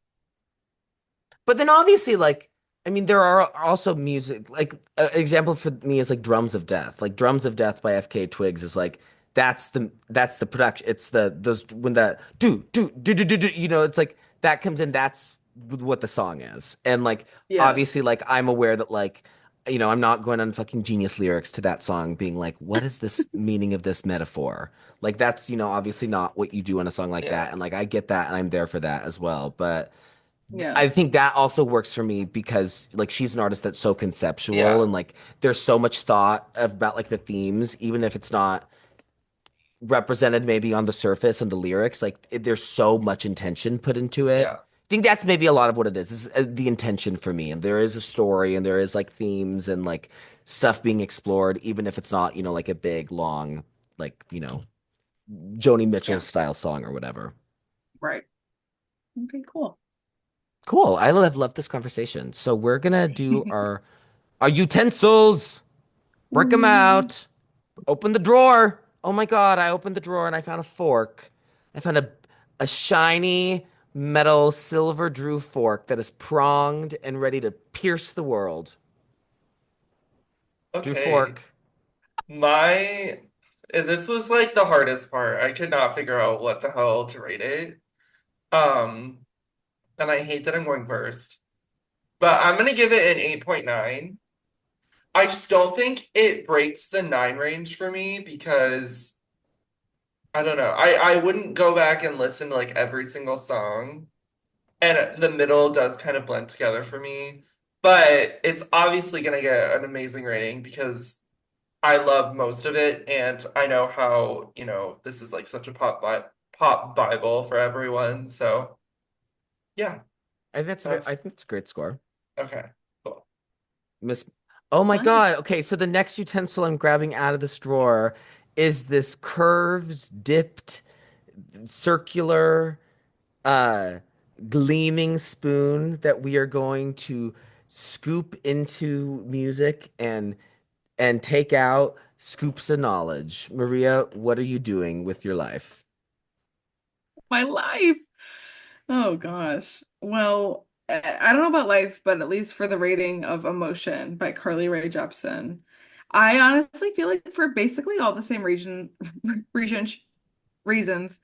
But then obviously like I mean there are also music like an example for me is like Drums of Death. Like Drums of Death by FK Twigs is like that's the production. It's the those when the do it's like that comes in, that's what the song is. And like Yes. obviously like I'm aware that like I'm not going on fucking Genius lyrics to that song being like, what is this meaning of this metaphor? Like that's, obviously not what you do in a song like that. Yeah. And like I get that and I'm there for that as well. But Yeah. I think that also works for me because like she's an artist that's so conceptual Yeah. and like there's so much thought about like the themes, even if it's not represented maybe on the surface and the lyrics. Like there's so much intention put into it. Yeah. I think that's maybe a lot of what it is the intention for me. And there is a story and there is like themes and like stuff being explored, even if it's not, like a big, long, like, Joni Mitchell Yeah. style song or whatever. Right. Okay, cool. Cool. I have loved this conversation. So we're gonna do our utensils, break them Ooh. out, open the drawer. Oh my God, I opened the drawer and I found a fork. I found a shiny metal silver Drew fork that is pronged and ready to pierce the world. Drew Okay. fork. My this was like the hardest part. I could not figure out what the hell to rate it. Um, and I hate that I'm going first. But I'm gonna give it an 8.9. I just don't think it breaks the 9 range for me because I don't know. I wouldn't go back and listen to like every single song. And the middle does kind of blend together for me. But it's obviously gonna get an amazing rating because I love most of it, and I know how, this is like such a pop Bible for everyone. So yeah, I that's think it's a great score. okay. Cool. Miss Oh my Nice. God. Okay, so the next utensil I'm grabbing out of this drawer is this curved, dipped, circular uh gleaming spoon that we are going to scoop into music and take out scoops of knowledge. Maria, what are you doing with your life? My life. Oh gosh. Well, I don't know about life, but at least for the rating of Emotion by Carly Rae Jepsen, I honestly feel like for basically all the same region reasons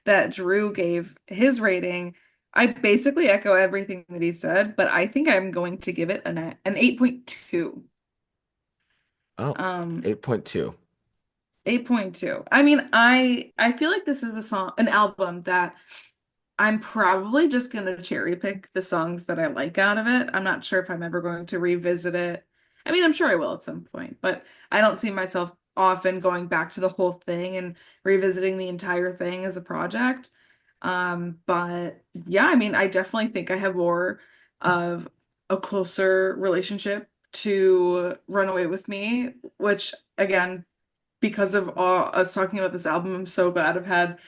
that Drew gave his rating, I basically echo everything that he said, but I think I'm going to give it an 8.2. Oh, Um, 8.2. 8.2. I mean, I feel like this is an album that I'm probably just gonna cherry pick the songs that I like out of it. I'm not sure if I'm ever going to revisit it. I mean, I'm sure I will at some point, but I don't see myself often going back to the whole thing and revisiting the entire thing as a project. But yeah, I mean, I definitely think I have more of a closer relationship to Runaway with Me, which again, because of us talking about this album, I'm so glad I've had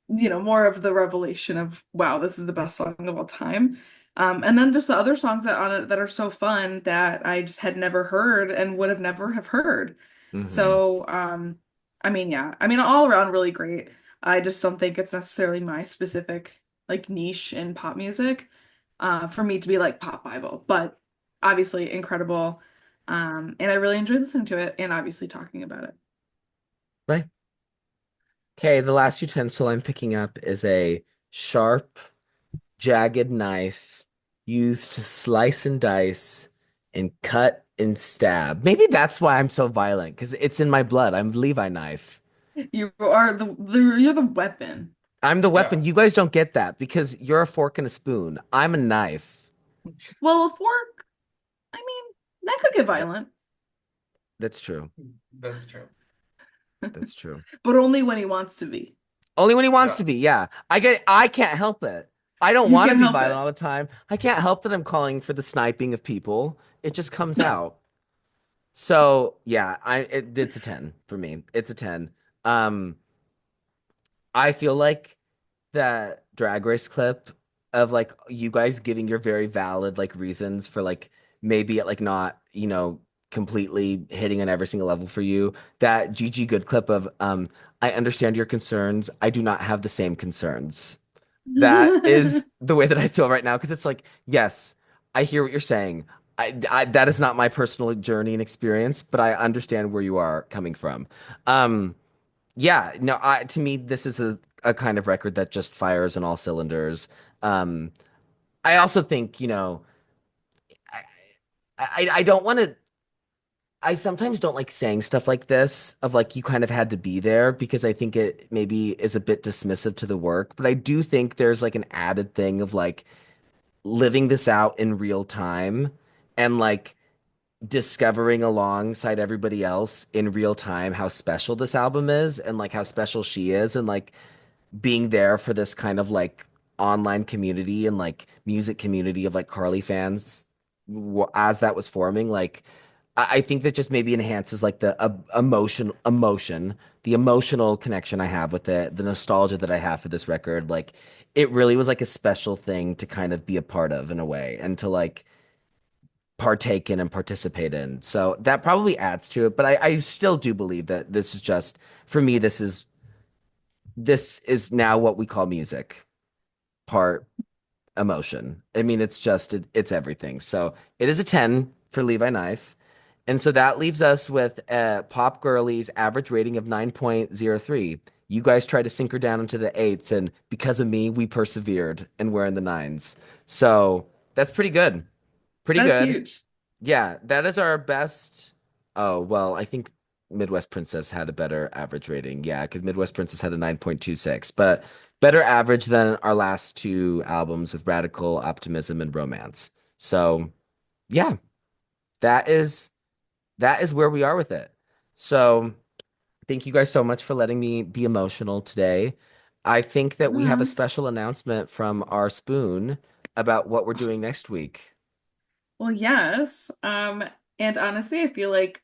more of the revelation of wow, this is the best song of all time. And then just the other songs that on it that are so fun that I just had never heard and would have never have heard. Hmm. So, I mean, yeah, I mean, all around really great. I just don't think it's necessarily my specific like niche in pop music, for me to be like pop Bible, but obviously incredible. And I really enjoyed listening to it and obviously talking about it. Right. Okay, the last utensil I'm picking up is a sharp, jagged knife used to slice and dice and cut and stab. Maybe that's why I'm so violent, because it's in my blood. I'm Levi knife. You are you're the weapon. I'm the Yeah. weapon. You guys don't get that because you're a fork and a spoon. I'm a knife. Well, a fork, I mean, that could get That, violent, that's true. That's true. That's true. but only when he wants to be. Only when he wants Yeah. to be. Yeah. I can't help it. I don't You want to can't be help violent it. all the time. I can't help that I'm calling for the sniping of people. It just comes out. So yeah, it's a 10 for me. It's a 10. Um, I feel like that drag race clip of like you guys giving your very valid like reasons for like maybe it like not, completely hitting on every single level for you. That Gigi Good clip of I understand your concerns. I do not have the same concerns. That is the way that I feel right now because it's like, yes, I hear what you're saying. That is not my personal journey and experience, but I understand where you are coming from. Um, yeah, no, to me, this is a kind of record that just fires on all cylinders. Um, I also think, I don't want to. I sometimes don't like saying stuff like this of like you kind of had to be there because I think it maybe is a bit dismissive to the work. But I do think there's like an added thing of like living this out in real time and like discovering alongside everybody else in real time how special this album is and like how special she is and like being there for this kind of like online community and like music community of like Carly fans as that was forming, like I think that just maybe enhances like the the emotional connection I have with it, the nostalgia that I have for this record. Like it really was like a special thing to kind of be a part of in a way and to like partake in and participate in. So that probably adds to it. But I still do believe that this is just for me, this is now what we call music, part emotion. I mean, it's everything. So it is a 10 for Levi Knife. And so that leaves us with Pop Girlies average rating of 9.03. You guys tried to sink her down into the eights, and because of me, we persevered and we're in the nines. So that's pretty good. Pretty That's good. huge. Yeah, that is our best. Oh, well, I think Midwest Princess had a better average rating. Yeah, because Midwest Princess had a 9.26, but better average than our last two albums with Radical Optimism and Romance. So, yeah, that is that is where we are with it. So, thank you guys so much for letting me be emotional today. I think that we have a Yes. special announcement from our spoon about what we're doing next week. Well, yes. And honestly, I feel like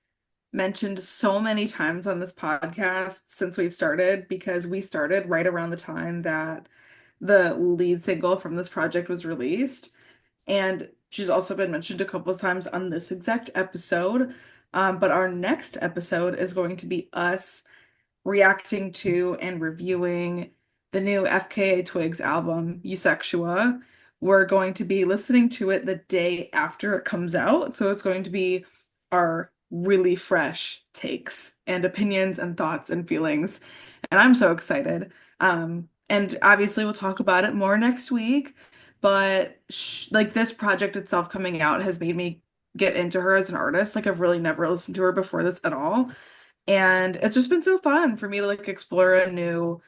mentioned so many times on this podcast since we've started because we started right around the time that the lead single from this project was released. And she's also been mentioned a couple of times on this exact episode. But our next episode is going to be us reacting to and reviewing the new FKA Twigs album, Eusexua. We're going to be listening to it the day after it comes out. So it's going to be our really fresh takes and opinions and thoughts and feelings. And I'm so excited. And obviously, we'll talk about it more next week. But like this project itself coming out has made me get into her as an artist. Like I've really never listened to her before this at all. And it's just been so fun for me to like explore a new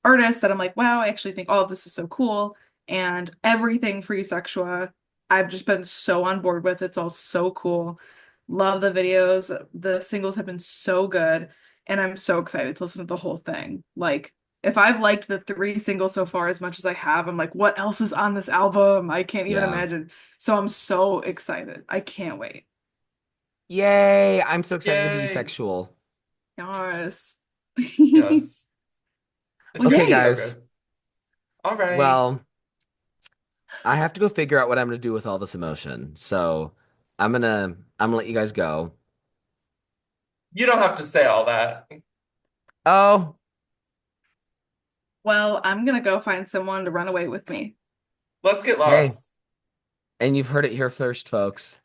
artist that I'm like, wow, I actually think all of this is so cool. And everything for Eusexua, I've just been so on board with. It's all so cool. Love the videos. The singles have been so good. And I'm so excited to listen to the whole thing. Like, if I've liked the three singles so far as much as I have, I'm like, what else is on this album? I can't even Yeah. imagine. So I'm so excited. I can't wait. Yay! I'm so excited to be Yay. sexual. Yes. Yes. It's Well, gonna Okay, be yay. so guys. good. All right. Well, I have to go figure out what I'm gonna do with all this emotion. So I'm gonna let you guys go. You don't have to say all that. Oh, Well, I'm gonna go find someone to run away with me. Let's get hey, lost. and you've heard it here first, folks.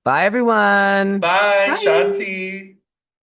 Bye, everyone. Bye, Bye. Shanti.